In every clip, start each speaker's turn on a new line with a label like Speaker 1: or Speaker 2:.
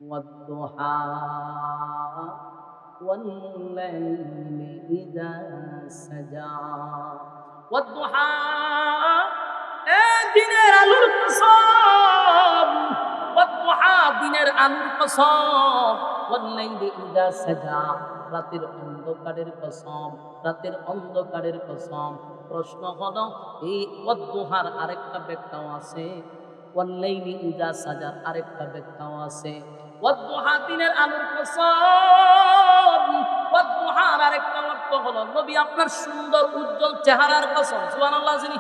Speaker 1: والضحى والليل إذا سجى والضحى দিনের আলোর কসম والضحى দিনের আলোর কসম والليل إذا سجى রাতের অন্ধকারের কসম রাতের অন্ধকারের কসম প্রশ্ন হলো এই ওয়াদ্দুহার আরেকটা ব্যাখ্যাও আছে ওয়াল্লাইলি ইযা সাজার আরেকটা ব্যাখ্যাও আছে ওয়াদ্দুহা দিনের আলোর কসম ওয়াদ্দুহার আরেকটা অর্থ হলো নবী আপনার সুন্দর উজ্জ্বল চেহারার কসম সুবহানাল্লাহ জানি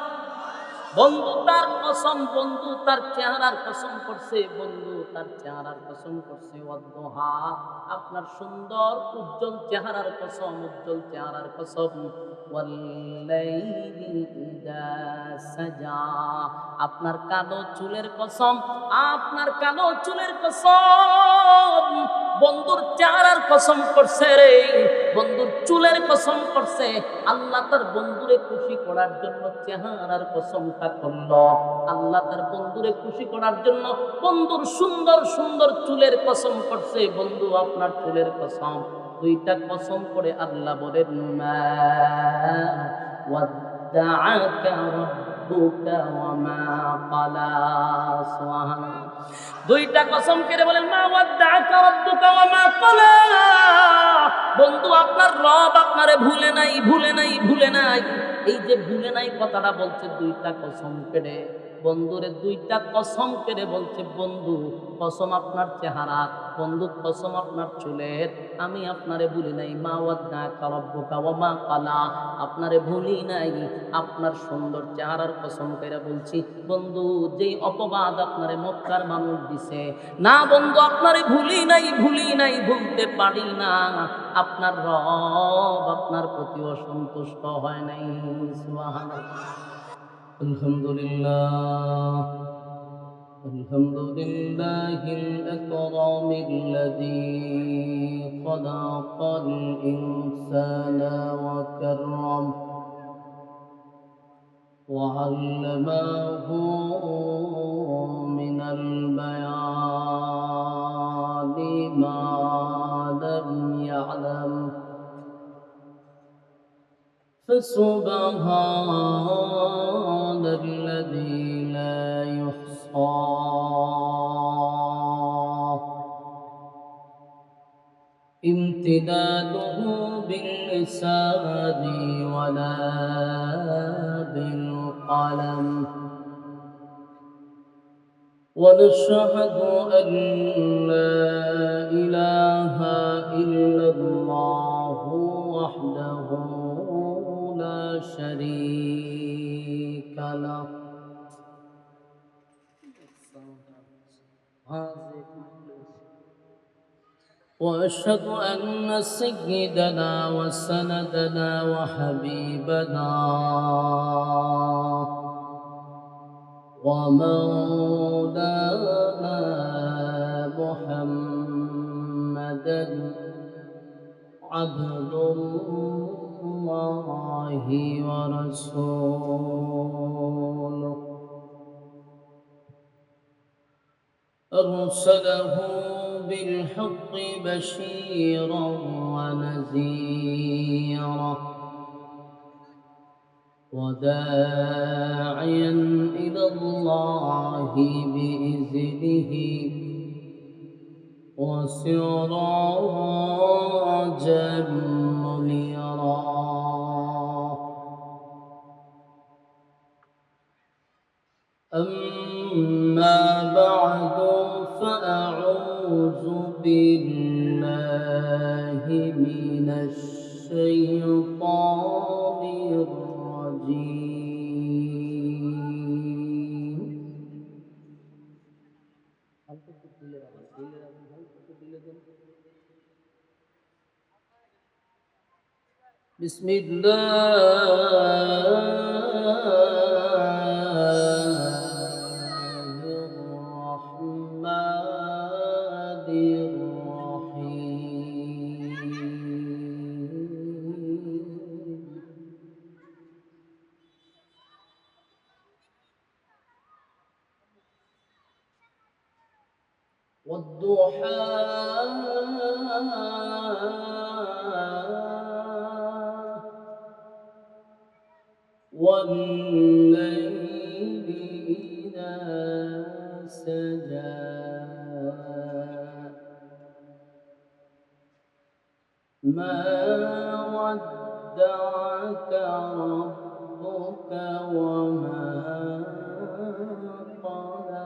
Speaker 1: বন্ধু তার কসম বন্ধু তার চেহারার কসম করছে বন্ধু তার চেহারার কসম করছে ওয়াদ্দুহা আপনার সুন্দর উজ্জ্বল চেহারার কসম উজ্জ্বল চেহারার কসম ওয়াল্লাইলি ইযা সাজা আপনার কালো চুলের কসম আপনার কালো চুলের কসম বন্ধুর চেহারার কসম করছে রে বন্ধুর চুলের কসম করছে আল্লাহ তার বন্ধুরে খুশি করার জন্য চেহারার কসমটা করলো আল্লাহ তার বন্ধুরে খুশি করার জন্য বন্ধুর সুন্দর সুন্দর চুলের কসম করছে বন্ধু আপনার চুলের কসম দুইটা কসম করে আল্লাহ বলেন মা ওয়াদ্দাআকা রাব্বুকা ওয়া মা ক্বালা সুবহানাল্লাহ দুইটা কসম করে বলেন মা ওয়াদ্দাআকা রাব্বুকা ওয়া মা ক্বালা বন্ধু আপনার রব আপনারে ভুলে নাই ভুলে নাই ভুলে নাই এই যে ভুলে নাই কথাটা বলছে দুইটা কসম কেড়ে বন্ধুরে দুইটা কসম কেড়ে বলছে বন্ধু কসম আপনার চেহারা বন্ধু কসম আপনার চুলের আমি আপনারে ভুলি নাই মা ওয়াদ্দাআকা রাব্বুকা ওয়া মা ক্বালা আপনারে ভুলি নাই আপনার সুন্দর চেহারার কসম করে বলছি বন্ধু যেই অপবাদ আপনারে মক্কার মানুষ দিছে না বন্ধু আপনারে ভুলি নাই ভুলতে পারি না আপনার রব আপনার প্রতি অসন্তুষ্ট হয় নাই সুবহানাল্লাহ আলহামদুলিল্লাহ আলহামদুলিল্লাহিল আকরামিল্লাযী খালাকাল ইনসানা ওয়া কাররাম وعلمه من البيان ما لم يعلم فسبحان الذي لا يحصى امتداده باللسان ولا بالقلم ونشهد أن لا إله إلا الله وحده لا شريك له وأشهد أن سيدنا وسندنا وحبيبنا ومولانا محمدا عبد الله ورسوله أرسله بالحق بشيرا ونذيرا وداعيا إلى الله بإذنه وسراجا منيرا أما بعد فأعوذ بالله من الشيطان الرجيم بسم الله الرحمن الرحيم والضحى والليل إذا سجى ما ودعك ربك وما قلى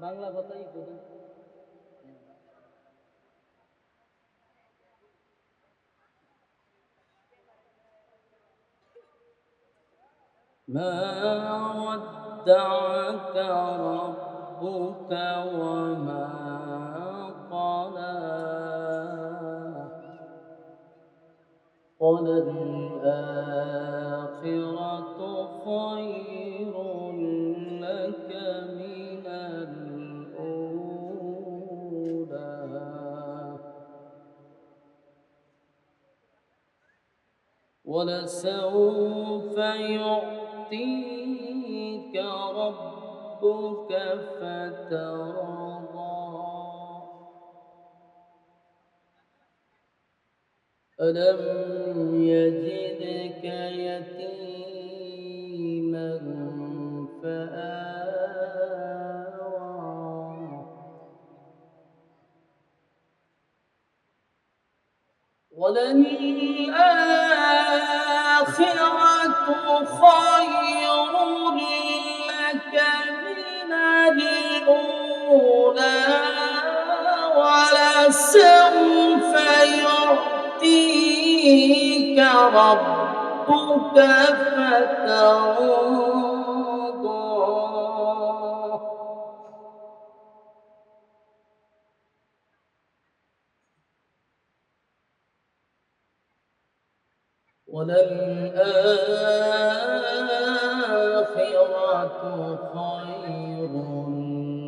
Speaker 1: বাংলা কথাই বলেন ما ودعك ربك وما قلى وللآخرة خير لك من الأولى ولسوف يعطيك ربك فترضى ألم يجدك يتيما فآوى وللآخرة خير لك من الأولى ولسوف يعطيك ربك فترضى وللآخرة خير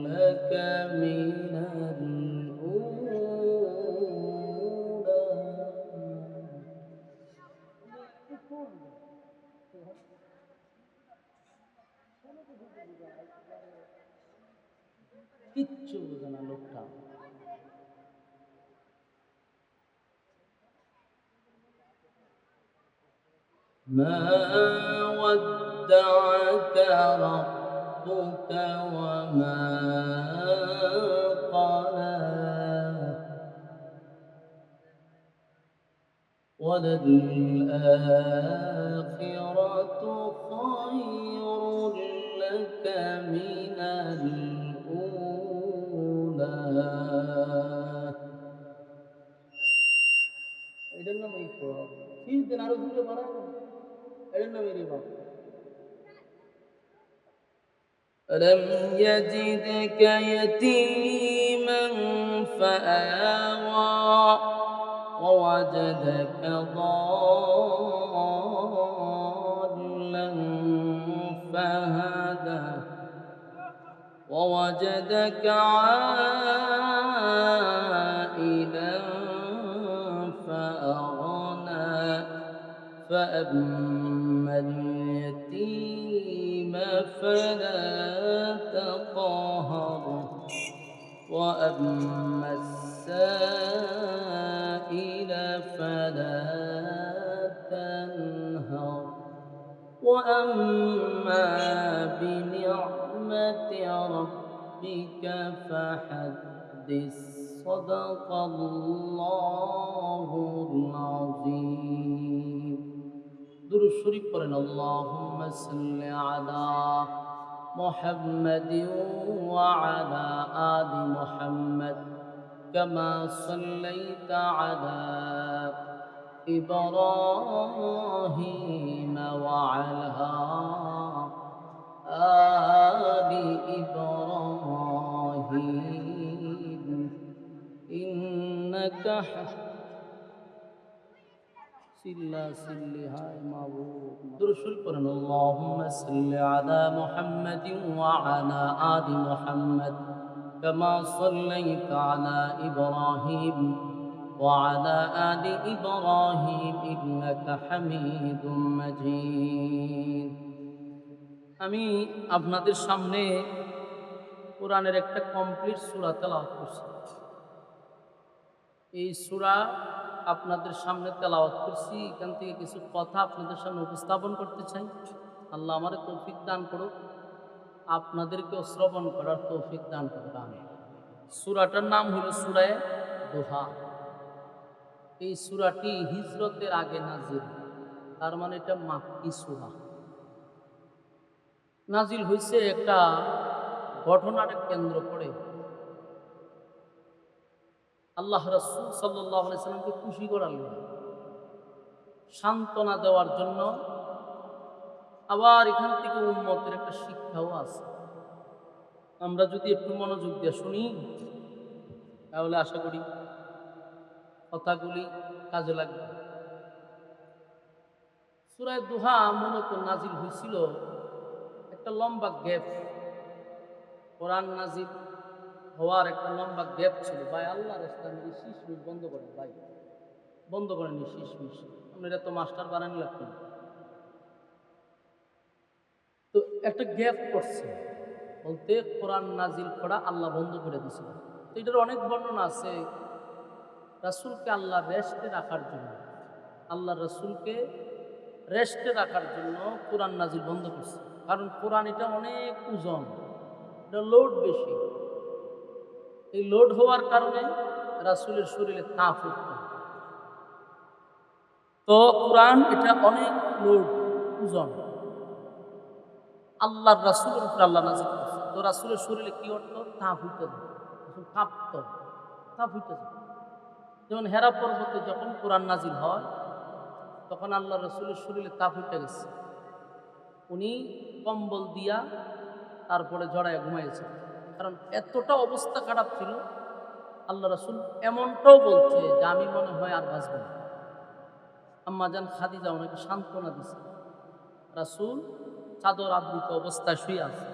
Speaker 1: لك من الأولى কিচ্ছু বোঝে না লোকটা ما ودعك ربك وما قلى وللآخرة خير لك من الأولى এটার নাম এই দিন আরো দূরে বাড়াবো এটার নাম এই বাবা ألم يجدك يتيما فآوى ووجدك ضالا فهدى ووجدك عائلا فأغنى فأما اليتيم فلا تقهر وأما السائل فلا تنهر وأما بنعمة ربك فحدث صدق الله العظيم درود شريف قرن اللهم صل على محمد وعلى آل محمد كما صليت على إبراهيم وعلى آل إبراهيم إنك سلا سلي هاي معبود درشل قرن اللهم صل على محمد وعلى آل محمد كما صليت على إبراهيم وعلى آل إبراهيم إنك حميد مجيد আমি আপনাদের সামনে কোরআনের একটা কমপ্লিট সূরা তেলাওয়াত করছি। এই সূরা আপনাদের সামনে তেলাওয়াত করছি, এখান থেকে কিছু কথা আপনাদের সামনে উপস্থাপন করতে চাই। আল্লাহ আমারে তৌফিক দান করুক, আপনাদেরকেও শ্রবণ করার তৌফিক দান করুক। আমিন। সূরাটার নাম হলো সূরা দোহা। এই সূরাটি হিজরতের আগে নাজিল, তার মানে এটা মাক্কি সূরা। নাজিল হয়েছে একটা ঘটনার কেন্দ্র করে। আল্লাহ রাসূল সাল্লাল্লাহু আলাইহি সাল্লামকে খুশি করার জন্য, সান্ত্বনা দেওয়ার জন্য। আবার এখান থেকে উম্মতের একটা শিক্ষাও আছে। আমরা যদি একটু মনোযোগ দিয়ে শুনি তাহলে আশা করি কথাগুলি কাজে লাগবে। সূরা দোহা মূলত নাজিল হয়েছিল একটা লম্বা গ্যাপ, কোরআন নাজিল হওয়ার একটা লম্বা গ্যাপ ছিল। ভাই আল্লাহ রাস্তায় শিশমিশ বন্ধ করেন, ভাই বন্ধ করেন শিশমিশ, আপনারা তো মাস্টার বানানি লাগতেন। তো একটা গ্যাপ পড়ছে, বলতে কোরআন নাজিল করা আল্লাহ বন্ধ করে দিয়েছিল। তো এটার অনেক বর্ণনা আছে। রাসূলকে আল্লাহ রেস্টে রাখার জন্য, আল্লাহ রাসূলকে রেস্টে রাখার জন্য কোরআন নাজিল বন্ধ করছে। কারণ কোরআন এটা অনেক ওজন, এটা লোড বেশি। এই লোড হওয়ার কারণে রাসূলের শরীরে তাপ উঠত। তো কোরআন এটা অনেক লোড, ওজন, আল্লাহর রাসূলের উপর আল্লাহ নাজিল করছে। তো রাসূলের শরীরে কি হতো? তাপ উঠতে যেত, কাঁপত, তাপ উঠতে যেত। যেমন হেরা পর্বতে যখন কোরআন নাজিল হয় তখন আল্লাহ রাসূলের শরীরে তাপ উঠে গেছে, উনি কম্বল দিয়া তারপরে জড়ায় ঘুমাইছে। কারণ এতটা অবস্থা খারাপ ছিল। আল্লাহ রাসূল এমনটাও বলছে যে আমি মনে হয় আর বাঁচব না। আম্মা জান খাদিজা ওনাকে সান্ত্বনা দিছে। রাসূল চাদর আবৃত অবস্থায় শুয়ে আছে।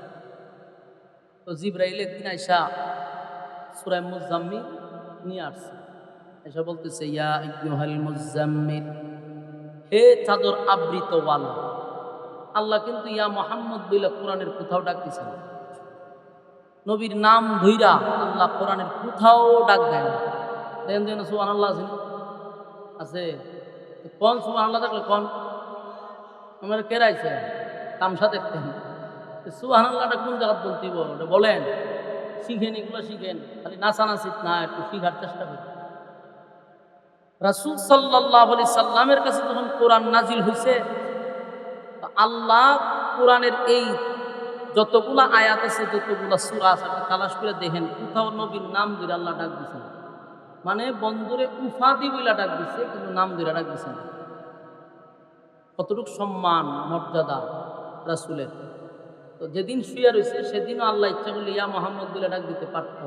Speaker 1: তো জিবরাইল একদিন আইসা সূরা মুজাম্মিল নিয়ে আসছে, এসে বলতেছে ইয়া আইয়ুহাল মুজাম্মিল, হে চাদর আবৃত ওয়ালা। আল্লাহ কিন্তু ইয়া মুহাম্মদ বলে কোরআনের কোথাও ডাক দিছে না। নবীর নাম ধইরা আল্লাহ কোরআনের কোথাও ডাক দেয় না। দেন দেন সুবহানাল্লাহ আছে, আছে কোন সুবহানাল্লাহ থাকলে কোন আমার কেরাইছে তামসা দেখতেন। সুবহানাল্লাহটা কোন জায়গা বলতে ওটা বলেন, শিখেন, এগুলো শিখেন, খালি নাচানাচিত না, একটু শিখার চেষ্টা করেন। রাসূল সাল্লাল্লাহু আলাইহি সাল্লামের কাছে যখন কোরআন নাজিল হয়েছে, আল্লাহ কোরআনের এই যতগুলা আয়াত আছে, যতগুলা সূরা আছে, আপনি তালাশ করে দেখেন কোথাও নবীর নাম ধরে আল্লাহ ডাক দিছে। মানে বন্ধুরে উফাদি বইলা ডাক দিছে, কিন্তু নাম ধরে ডাক দিছে না। কতটুকু সম্মান মর্যাদা রাসূলের। তো যেদিন শুয়ে রয়েছে সেদিনও আল্লাহ ইচ্ছা করলে ইয়া মুহাম্মদ বলে ডাক দিতে পারত,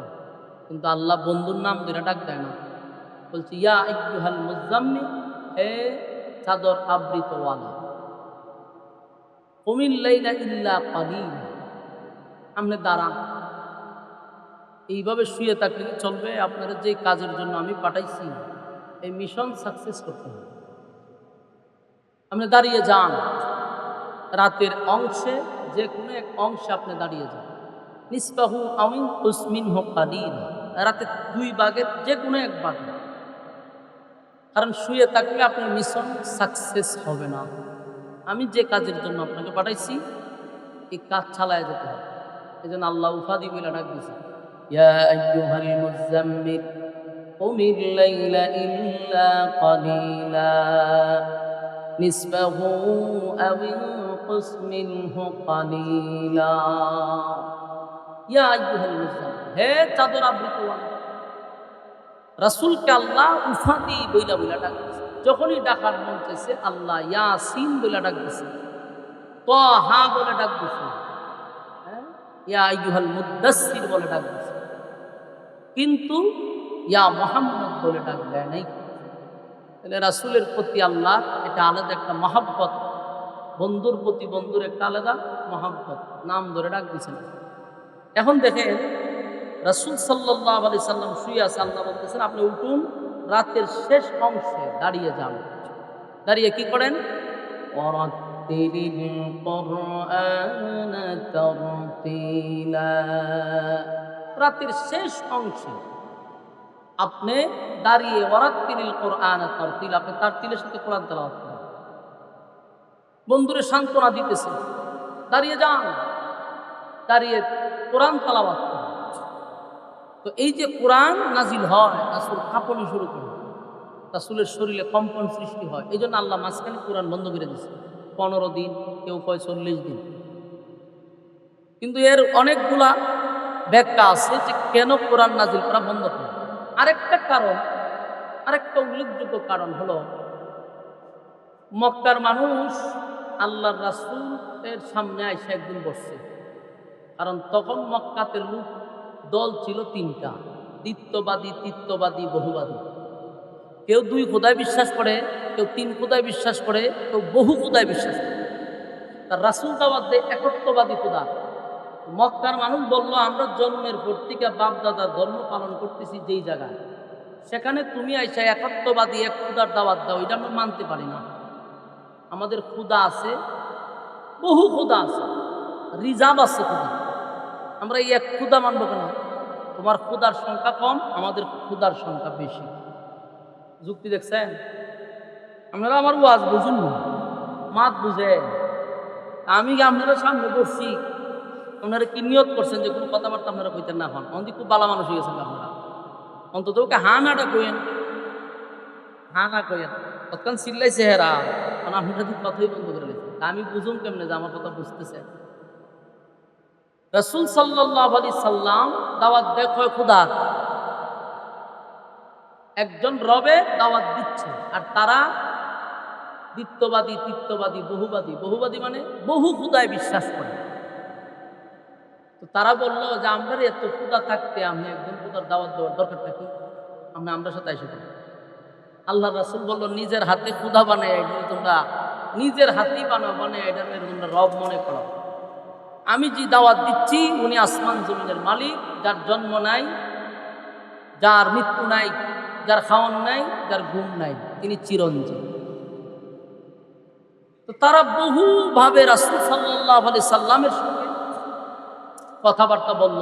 Speaker 1: কিন্তু আল্লাহ বন্ধুর নাম ধরে ডাক দেয় না। বলছি ইয়া আইয়ুহাল মুজাম্মিল, হে চাদর আবৃত ওয়ালা, কুমিল লাইলা ইল্লা কালিলা, আপনি দাঁড়ান। এইভাবে শুয়ে থাকলে চলবে? আপনারা যে কাজের জন্য আমি পাঠাইছি এই মিশন সাকসেস করতে হবে। আপনি দাঁড়িয়ে যান, রাতের অংশে যে কোনো এক অংশে আপনি দাঁড়িয়ে যান। নিসবাহু আও ইনকুস মিনহু কালিলা, রাতে 2 ভাগের যে কোনো এক ভাগ। কারণ শুয়ে থাকলে আপনার মিশন সাকসেস হবে না। আমি যে কাজের জন্য আপনাকে পাঠাইছি এই কাজ চালায় যেতে হবে। এই জন্য আল্লাহ উফাদি বলে ডাক দিয়েছে ইয়া আইয়ুহাল মুজাম্মিল কুমিল লাইলা ইল্লা কালিলা নিসবাহু আও ইনকুস মিনহু কালিলা। ইয়া আইয়ুহাল মুজাম্মিল, হে চাদর আবৃত ওয়ালা। রাসূলকে আল্লাহ উফাদি বইলা বইলা ডাক দিয়েছে। যখনই ডাকার মন চাইছে আল্লাহ ইয়াসিন বলে ডাক দিছে, তাহা বলে ডাক দিছে, ইয়া আইয়ুহাল মুদ্দাসসির বলে ডাক দিছে, কিন্তু ইয়া মুহাম্মদ বলে ডাক দেয় নাই। তাহলে রাসূলের প্রতি আল্লাহ এটা আলাদা একটা মহব্বত, বন্ধুর প্রতি বন্ধুর একটা আলাদা মহব্বত, নাম ধরে ডাক দিছেন। এখন দেখেন রাসূল সাল্লাল্লাহু আলাইহি সাল্লাম শুয়ে আছে, আল্লাহ বলতেছেন আপনি উঠুন, রাতের শেষ অংশে দাঁড়িয়ে যান। দাঁড়িয়ে কি করেন? ওয়ারাত্তিলিল কুরআনা তারতিলা। রাতের শেষ অংশে আপনি দাঁড়িয়ে ওয়ারাত্তিলিল কুরআনা তারতিলা, আপনি তারতিলের সাথে কোরআন তেলাওয়াত করেন। বন্ধুরে সান্ত্বনা দিতেছে, দাঁড়িয়ে যান, দাঁড়িয়ে কোরআন তেলাওয়াত করেন। তো এই যে কোরআন নাজিল হয়, রাসূল কাঁপনি শুরু করে, রাসূলের শরীরে কম্পন সৃষ্টি হয়। এই জন্য আল্লাহ মাঝখানে কোরআন বন্ধ করে দিয়েছে 15 দিন, কেউ কয় 40 দিন। কিন্তু এর অনেকগুলা ব্যাখ্যা আছে যে কেন কোরআন নাজিল করা বন্ধ করে। আরেকটা উল্লেখযোগ্য কারণ হলো, মক্কার মানুষ আল্লাহর রাসূলের সামনে আইসা একদিন বসছে। কারণ তখন মক্কাতে লোক দল ছিল 3টা, দ্বিত্ববাদী, তিত্ববাদী, বহুবাদী। কেউ 2 খোদায় বিশ্বাস করে, কেউ 3 খোদায় বিশ্বাস করে, কেউ বহু খোদায় বিশ্বাস করে। তার রাসূল দাওয়াত দেয় একত্ববাদী খোদা। মক্কার মানুষ বলল, আমরা জন্মের পর থেকে বাপ দাদার ধর্ম পালন করতেছি যেই জায়গায়, সেখানে তুমি আইসা একত্ববাদী এক খোদার দাওয়াত দাও, এটা আমরা মানতে পারি না। আমাদের খোদা আছে, বহু খোদা আছে, রিজার্ভ আছে খোদা। আমরা এই এক খোদা মানবো কেন? তোমার খোদার সংখ্যা কম, আমাদের খোদার সংখ্যা বেশি। যুক্তি দেখছেন? আপনারা আমার ওয়াজ বুঝুন না, মাত বুঝেন। আমি আপনারা সামনে বসছি, আপনারা কি নিয়ত করছেন যে কোনো কথাবার্তা আপনারা কইতেন না? হন অন্তি খুব ভালো মানুষ হয়ে গেছেন আপনারা। অন্তত ওকে হা নাটা কইেন, হা না কইেন। তৎক্ষণ চিল্লাইছে হেরা, কারণ আপনারা তো কথাই বন্ধ করে দিয়েছেন। আমি বুঝুন কেমনে যে আমার কথা বুঝতেছেন? রাসূল সাল্লাল্লাহু আলাইহি সাল্লাম দাওয়াত দেয় খোদা, একজন রবে দাওয়াত দিচ্ছে, আর তারা দ্বিত্ববাদী, তিত্ববাদী, বহুবাদী। বহুবাদী মানে বহু খোদায় বিশ্বাস করে। তো তারা বললো যে আমরা এত খোদা থাকতে আমি একজন খোদার দাওয়াত দেওয়ার দরকারটা কি? আমরা সাথে এসে করি। আল্লাহ রাসূল বলল, নিজের হাতে খোদা বানায় এটা তোমরা নিজের হাতেই বানায় এটা তোমরা রব মনে করো। আমি যে দাওয়াত দিচ্ছি উনি আসমান জমিনের মালিক, যার জন্ম নাই, যার মৃত্যু নাই, যার খাওয়ান নাই, যার ঘুম নাই, তিনি চিরঞ্জীব। তো তারা বহুভাবে রাসূল সাল্লাল্লাহু আলাইহি সাল্লামের সঙ্গে কথাবার্তা বলল,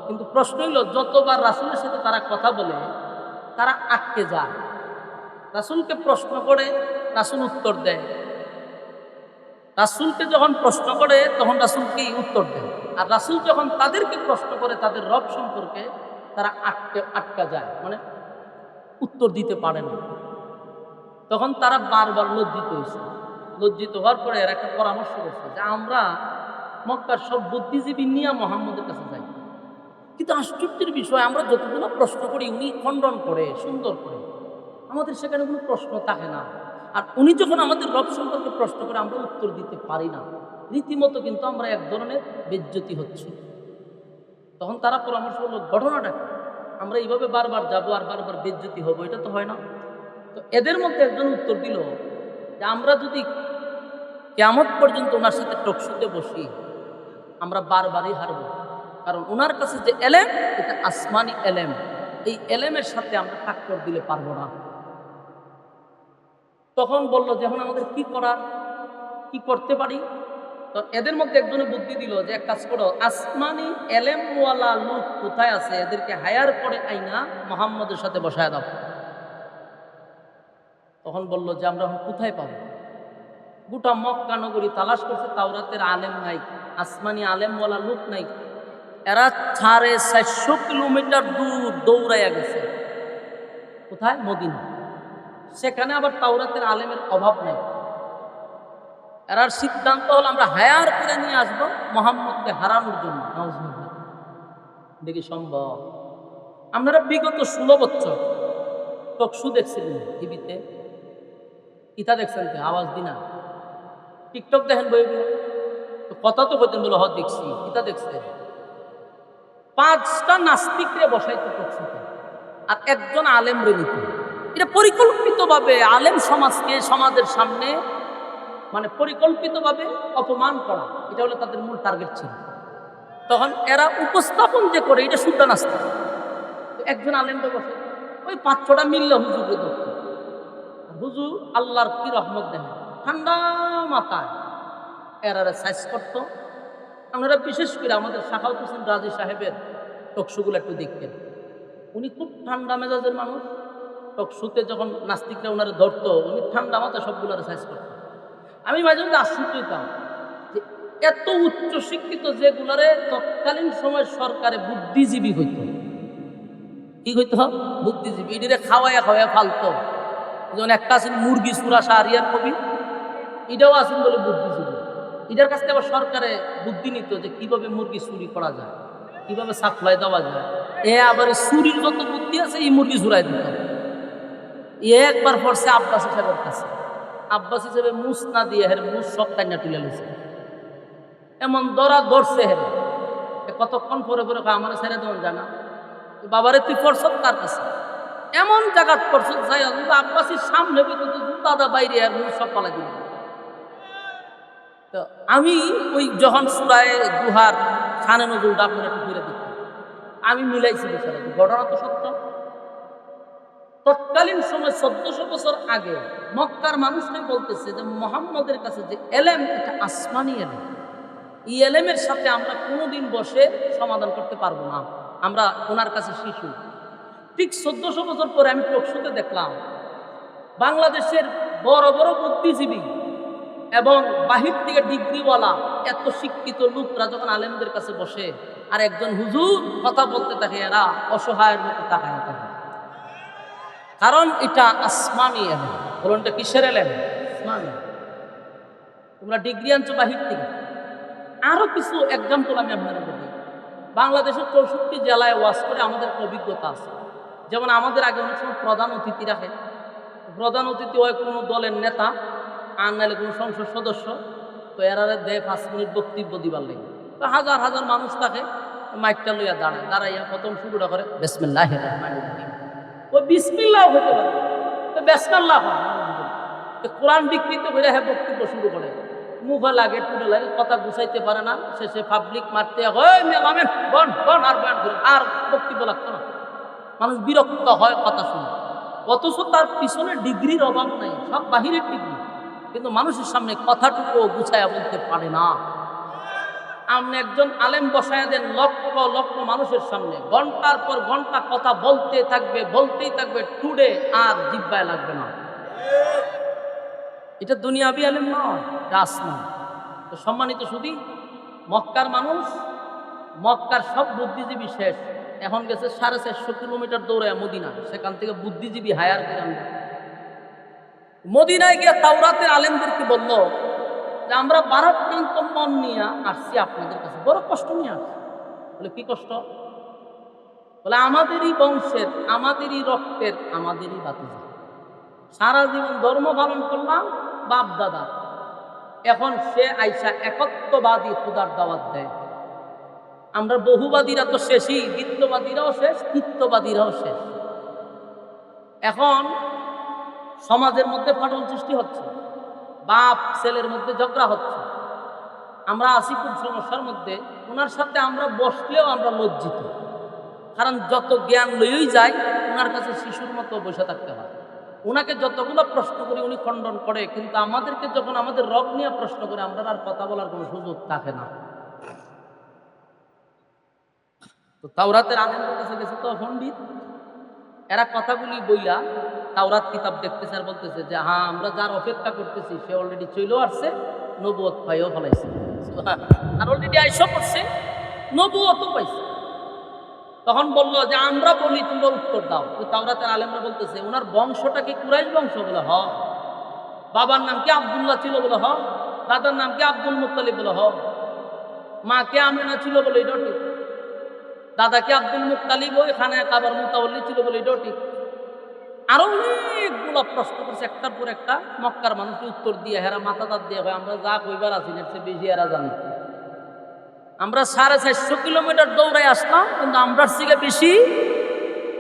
Speaker 1: কিন্তু প্রশ্ন হইল যতবার রাসূলের সাথে তারা কথা বলে তারা আটকে যায়। রাসূলকে প্রশ্ন করে রাসূল উত্তর দেয়, রাসূলকে যখন প্রশ্ন করে তখন রাসূলকে উত্তর দেয়, আর রাসূল যখন তাদেরকে প্রশ্ন করে তাদের রব সম্পর্কে, তারা আটকা যায়, মানে উত্তর দিতে পারে না। তখন তারা বারবার লজ্জিত হয়েছে। লজ্জিত হওয়ার পরে এর একটা পরামর্শ করছে যে আমরা মক্কার সব বুদ্ধিজীবী নিয়ে মুহাম্মদের কাছে যাই। কিন্তু আশ্চর্যের বিষয়, আমরা যতগুলো প্রশ্ন করি উনি খণ্ডন করে, সুন্দর করে, আমাদের সেখানে কোনো প্রশ্ন থাকে না। আর উনি যখন আমাদের রব সম্পর্কে প্রশ্ন করে আমরা উত্তর দিতে পারি না, রীতিমতো কিন্তু আমরা এক ধরনের বেজ্জতি হচ্ছে। তখন তারা পরামর্শ করলো, ঘটনাটা কি? আমরা এইভাবে বারবার যাব আর বারবার বেজ্জতি হবো, এটা তো হয় না। তো এদের মধ্যে একজন উত্তর দিল যে আমরা যদি কিয়ামত পর্যন্ত ওনার সাথে টকশোতে বসি আমরা বারবারই হারবো, কারণ ওনার কাছে যে এলেম এটা আসমানি এলেম, এই এলেমের সাথে আমরা টাক্কর দিলে পারবো না। তখন বললো যে এখন আমাদের কি করতে পারি? তো এদের মধ্যে একজনে বুদ্ধি দিল যে এক কাজ করো, আসমানি এলেমওয়ালা লোক কোথায় আছে এদেরকে হায়ার করে আইনা মুহাম্মদের সাথে বসায় দাও। তখন বলল যে আমরা এখন কোথায় পাবো? গোটা মক্কা নগরী তালাশ করছে, তাওরাতের আলেম নাই, আসমানি আলেমওয়ালা লোক নাই। এরা 450 কিলোমিটার দূর দৌড়াইয়া গেছে। কোথায়? মদিনা। সেখানে আবার তাওরাতের আলেমের অভাব নাই। এরার সিদ্ধান্ত হলো আমরা হায়ার করে নিয়ে আসবো মুহাম্মদকে হারানোর জন্য। নাউজুবিল্লাহ। দেখি সম্ভব? আপনারা বিগত 16 বছর টকশো দেখছিলেন টিভিতে, ইতা দেখছেন তো আওয়াজ দিনা, টিকটক দেখেন, বই তো কথা তো কইতেন, বলে দেখছি, ইতা দেখছেন। 5টা নাস্তিকরে বসাইতে টকশোতে আর একজন আলেম রে নিত। এটা পরিকল্পিতভাবে আলেম সমাজকে সমাজের সামনে মানে পরিকল্পিতভাবে অপমান করা, এটা হলো তাদের মূল টার্গেট ছিল। তখন এরা উপস্থাপন যে করে এটা শুদ্ধ নাস্তিক। একজন আলেমকে বসে ওই 5-6টা মিললে হুজুরকে ধরত। হুজুর আল্লাহর কি রহমত দেখেন, ঠান্ডা মাথায় এরারে সাইজ করতো। আপনারা বিশেষ করে আমাদের শাখাউত হোসেন রাজি সাহেবের টকশুগুলো একটু দেখতেন। উনি খুব ঠান্ডা মেজাজের মানুষ। টকশুতে যখন নাস্তিকরা ওনারা ধরতো, উনি ঠান্ডা মাথায় সবগুলোরে সাইজ করতেন। আমি মাঝে মধ্যে আশ্চর্য হইতাম যে এত উচ্চ শিক্ষিত যেগুলারে তৎকালীন সময় সরকারে বুদ্ধিজীবী হইত, কি হইতো বুদ্ধিজীবী, এটিরে খাওয়াইয়া খাওয়াইয়া ফালতো। যেমন একটা আছেন মুরগি সুরা শাহরিয়ার কবি, এটাও আছেন বলে বুদ্ধিজীবী। এটার কাছ থেকে আবার সরকারে বুদ্ধি নিত যে কিভাবে মুরগি চুরি করা যায়, কিভাবে সাপ্লাই দেওয়া যায়। আবার চুরির যত বুদ্ধি আছে এই মুরগি চুরাই দিত। একবার পড়ছে আব্বাস সাহেবের কাছে, আব্বাস হিসেবে মুস না দিয়ে হের মুস সব কান্না তুলে লেছে। এমন দরা ধরছে হেরে, কতক্ষণ পরে পরে আমার ছেড়ে দেওয়া জানা বাবারে তুই পড়ছ তার কাছে, এমন জায়গা পড়ছ যাই আব্বাসির সামনে জুতাদা বাইরে আর মুস সব পালাই দিল। তো আমি ওই যখন সুরায় দুহার খানে নজরুলটা আপনার একটু ফিরে দিচ্ছি, আমি মিলাইছি বিষয়টা, ঘটনা তো সত্য। তৎকালীন সময় 1400 বছর আগে মক্কার মানুষরাই বলতেছে যে মুহাম্মদের কাছে যে এলেম, এটা আসমানি এলেম, এই এলেমের সাথে আমরা কোনোদিন বসে সমাধান করতে পারবো না, আমরা ওনার কাছে শিশু। ঠিক 1400 বছর পরে আমি টকশুতে দেখলাম বাংলাদেশের বড় বড় বুদ্ধিজীবী এবং বাহির থেকে ডিগ্রিওয়ালা এত শিক্ষিত লোকরা যখন আলেমদের কাছে বসে আর একজন হুজুর কথা বলতে থাকে, এরা অসহায়ের মতো তাকায় থাকে। কারণ এটা আসমানি এলেম। বলুন এটা কিসের এলেম? আসমানি। তোমরা ডিগ্রি আনছো বাহির থেকে। আরো কিছু এক্সাম্পল আমি আপনাদের বলি। বাংলাদেশের 64 জেলায় ওয়াজ করে আমাদের অভিজ্ঞতা আছে। যেমন আমাদের আগে অনেক সময় প্রধান অতিথি রাখে, প্রধান অতিথি হয় কোনো দলের নেতা আর নাহলে কোনো সংসদ সদস্য। তো এরা দেয় 5 মিনিট বক্তব্য দিবার লাগে। তো হাজার হাজার মানুষ থাকে, মাইকটা লইয়া দাঁড়াইয়া প্রথম শুরুটা করে বিসমিল্লাহির রহমানির রহিম। ওই বিসমিল্লাহ হতে পারে, বেসমাল্লাহ হয়। কোরআন বিকৃত করে হ্যাঁ বক্তব্য শুরু করে, মুখে লাগে টুলে লাগে, কথা গুছাইতে পারে না, শেষে পাবলিক মারতে হয় আর বক্তব্য লাগতো না। মানুষ বিরক্ত হয় কথা শুনে, অথচ তার পিছনে ডিগ্রির অভাব নাই, সব বাহিরের ডিগ্রি, কিন্তু মানুষের সামনে কথাটুকু গুছাইয়া বলতে পারে না। আপনি একজন আলেম বসায়া দেন লক্ষ লক্ষ মানুষের সামনে, ঘন্টার পর ঘন্টা কথা বলতেই থাকবে, টুডে আর জিব্বায় লাগবে না। এটা দুনিয়াবি আলেম নয়, এটা আসমান। তো সম্মানিত শুধু মক্কার মানুষ, মক্কার সব বুদ্ধিজীবী শেষ, এখন গেছে 450 কিলোমিটার দৌড়ায় মদিনা, সেখান থেকে বুদ্ধিজীবী হায়ার করে আনবে। মদিনায় গিয়ে তাওরাতের আলেমদেরকে বলল যে আমরা ভারাক্রান্ত মন নিয়ে আসছি আপনাদের কাছে, বড় কষ্ট নিয়ে আসছি। বলে কি কষ্ট? বলে আমাদেরই বংশের, আমাদেরই রক্তের, আমাদেরই বাতিজা, সারা জীবন ধর্ম পালন করলাম বাপ দাদা, এখন সে আইসা একত্ববাদী খুদার দাওয়াত দেয়। আমরা বহুবাদীরা তো শেষই, দ্বিত্ববাদীরাও শেষ, তৃত্ববাদীরাও শেষ। এখন সমাজের মধ্যে ফাটল সৃষ্টি হচ্ছে, বাপ ছেলের মধ্যে ঝগড়া হচ্ছে, আমরা আছি খুব সমস্যার মধ্যে। ওনার সাথে আমরা বসলেও আমরা লজ্জিত, কারণ যত জ্ঞান লইই যায় ওনার কাছে শিশুর মতো বসে থাকতে হয়। ওনাকে যতগুলো প্রশ্ন করি উনি খণ্ডন করে, কিন্তু আমাদেরকে যখন আমাদের রব নিয়ে প্রশ্ন করে আমরা আর কথা বলার কোনো সুযোগ থাকে না। তো তাওরাতের আলেমদের কাছে গেছে তো পণ্ডিত, এরা কথাগুলি বইলা তাওরাত কিতাব দেখতেছে আর বলতেছে যে হ্যাঁ আমরা যার অপেক্ষা করতেছি সে অলরেডি চলেও আসছে, নবুয়ত পাইও ফেলাইছে, আর অলরেডি আইসা করছে, নবুয়তও পাইছে। তখন বললো যে আমরা বলি তোমরা উত্তর দাও। তো তাওরাতের আলেমরা বলতেছে ওনার বংশটা কি কুরাইশ বংশ? বলে হ। বাবার নাম কি আব্দুল্লাহ ছিল? বলে হ। দাদার নাম কি আব্দুল মুত্তালিব? বলে হ। মা কে আমিনা ছিল? বলে এটাও ঠিক। দাদাকে আব্দুল মুত্তালিব ওই খানায় কাবার মুতাওয়াল্লি ছিল? বলে এটাও ঠিক। আরো অনেকগুলো প্রশ্ন করছে, একটার পর একটা। মক্কার মানুষকে উত্তর দিয়ে হেরা মাথা দাঁত দিয়ে হয় আমরা যা কইবার আছি এর চেয়ে বেশি এরা জানে। আমরা 450 কিলোমিটার দৌড়াই আসলাম, কিন্তু আমরা থেকে বেশি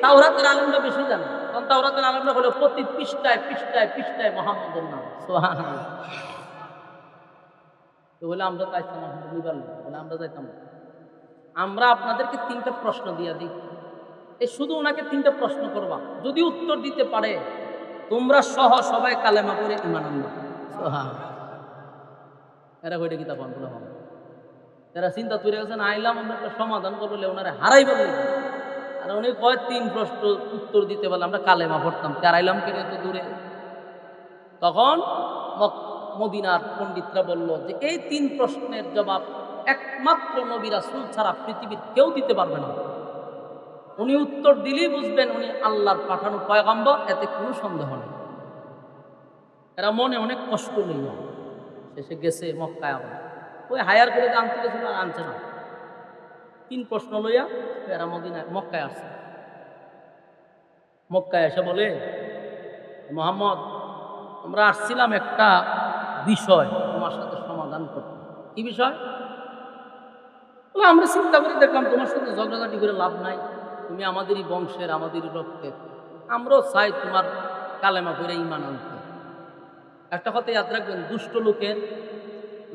Speaker 1: তাওরাতের আলেমরা বেশি জানে। কারণ তাওরাতের আলেমরা হলো প্রতি পৃষ্ঠায় পৃষ্ঠায় পৃষ্ঠায় মুহাম্মদের নাম। সুবহানাল্লাহ। তো বলে আমরা চাইতাম বলে আমরা যাইতাম। আমরা আপনাদেরকে 3টা প্রশ্ন দিয়ে দিই, এই শুধু ওনাকে 3টা প্রশ্ন করবা, যদি উত্তর দিতে পারে তোমরা সহ সবাই কালেমা পড়ে ঈমান আনবা। সুবহানাল্লাহ। এরা কইটা কি তখন বলে হবে, এরা চিন্তা তৈরি গেছেন আইলাম আমরা একটা সমাধান করলে ওনারা হারাই বললে, আর উনি কয় 3 প্রশ্ন উত্তর দিতে পারলে আমরা কালেমা পড়তাম, তার আইলাম কেন এত দূরে। তখন মদিনার পণ্ডিতরা বলল যে এই 3 প্রশ্নের জবাব একমাত্র নবী রাসূল ছাড়া পৃথিবীর কেউ দিতে পারবে না। উনি উত্তর দিলেই বুঝবেন উনি আল্লাহর পাঠানো পয়গম্বর, এতে কোনো সন্দেহ নেই। এরা মনে অনেক কষ্ট নিল, শেষে গেছে মক্কায়, আবার ওই হায়ার করে আনতে গেছিল আর আনছে না। 3 প্রশ্ন লইয়া এরা মদিনায় মক্কায় আসছে। মক্কায় এসে বলে, মুহাম্মদ আমরা আসছিলাম একটা বিষয় তোমার সাথে সমাধান করতে। কি বিষয়? বলে আমরা চিন্তা করে দেখলাম তোমার সাথে ঝগড়াঝাটি করে লাভ নাই, তুমি আমাদেরই বংশের, আমাদেরই রক্তের, আমরাও চাই তোমার কালেমা করে ঈমান আনতে। একটা কথা ইয়াদ রাখবেন, দুষ্ট লোকের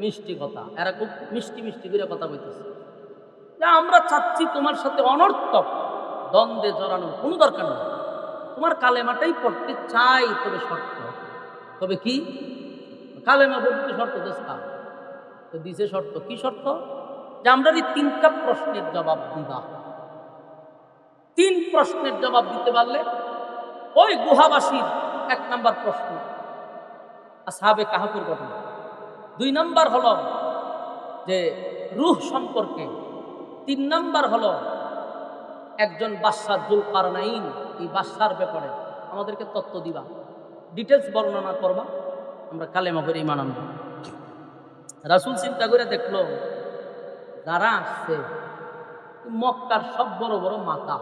Speaker 1: মিষ্টি কথা, এরা খুব মিষ্টি মিষ্টি করে কথা বলতেছে যে আমরা চাচ্ছি তোমার সাথে অনর্থক দ্বন্দ্বে জড়ানোর কোনো দরকার নেই, তোমার কালেমাটাই পড়তে চাই, তবে শর্ত। তবে কি? কালেমা পড়তে শর্ত দোস্তা। তো দিছে শর্ত। কি শর্ত? যে আমরা এই 3টা প্রশ্নের জবাব দিবা। 3 প্রশ্নের জবাব দিতে পারলে ওই গুহাবাসীর 1 নাম্বার প্রশ্ন আসহাবে কাহফের ঘটনা, 2 নাম্বার হলো যে রূহ সম্পর্কে, 3 নাম্বার হলো একজন বাদশাহ যুলকারনাইন, এই বাদশার ব্যাপারে আমাদেরকে তত্ত্ব দিবা, ডিটেলস বর্ণনা করবা, আমরা কালেমা করে ঈমান আনবো। রাসূল চিন্তা করে দেখলো যারা আসছে মক্কার সব বড় বড় মাতা,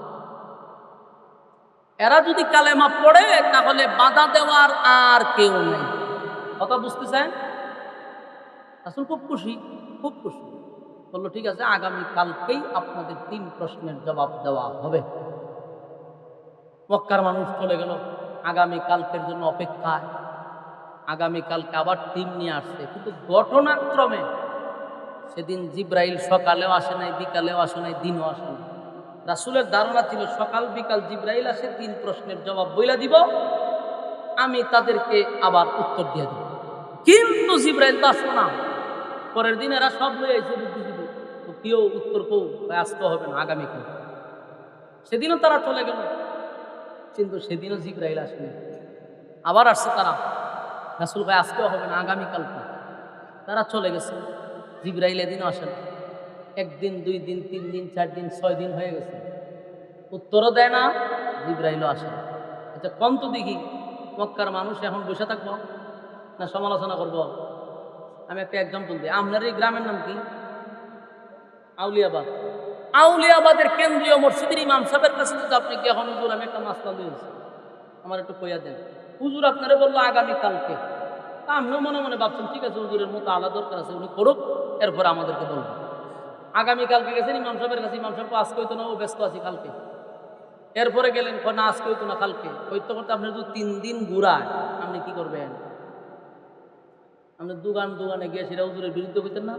Speaker 1: এরা যদি কালেমা পড়ে তাহলে বাধা দেওয়ার আর কেউ নেই। কথা বুঝতেছেন? রাসূল খুব খুশি, খুব খুশি। বললো ঠিক আছে, আগামী কালকেই আপনাদের 3 প্রশ্নের জবাব দেওয়া হবে। মক্কার মানুষ চলে গেল আগামী কালকের জন্য অপেক্ষায়। আগামী কালকে আবার টিম নিয়ে আসছে, কিন্তু ঘটনাক্রমে সেদিন জিব্রাইল সকালেও আসে নাই, বিকালেও আসে নাই, দিনও আসে নাই। রাসূলের ধারণা ছিল সকাল বিকাল জিব্রাইল আসে, 3 প্রশ্নের জবাব বইলা দিব, আমি তাদেরকে আবার উত্তর দিয়ে দেব। কিন্তু জিব্রাইল তো আসলো না। পরের দিন এরা সব লয়ে এসে বুদ্ধিজীবী, তো কেউ উত্তর কেউ আসতে হবে না, আগামীকাল। সেদিনও তারা চলে গেল, কিন্তু সেদিনও জিব্রাইল আসেনি। আবার আসছে তারা, রাসূল ভাই আজকেও হবে না, আগামীকালকে। তারা চলে গেছে, জিব্রাইল এদিনও আসেন। 1 দিন 2 দিন 3 দিন 4 দিন 6 দিন হয়ে গেছে, উত্তরও দেয় না, জিব্রাইলও আসে না। আচ্ছা কোন তো দেখি মক্কার মানুষ এখন বসে থাকবো না সমালোচনা করব? আমি একটা এক্সাম্পল দিই। আপনার এই গ্রামের নাম কি? আউলিয়াবাদ। আউলিয়াবাদের কেন্দ্রীয় মসজিদের ইমাম সাহেবের কাছে যদি আপনি কি এখন হুজুর আমি একটা মাসলা দিয়েছি, আমার একটু কইয়া দেন, হুজুর আপনারা বললো আগামী কালকে, আপনিও মনে মনে ভাবছেন ঠিক আছে হুজুরের মতো আলাদা দরকার আছে, উনি করুক, এরপরে আমাদেরকে বলবো। আগামীকালকে গেছেন ইমাম সাহেবের কাছে, ইমাম সাহেব আজকে হইতো না, ও ব্যস্ত আছি কালকে। এরপরে গেলেন না আজকে হইতো না কালকে, হইতে করতে আপনার যদি 3 দিন ঘুরায় আপনি কি করবেন? আপনি দোকানে গিয়ে সেটা হুজুরের বিরুদ্ধে হইতেন না?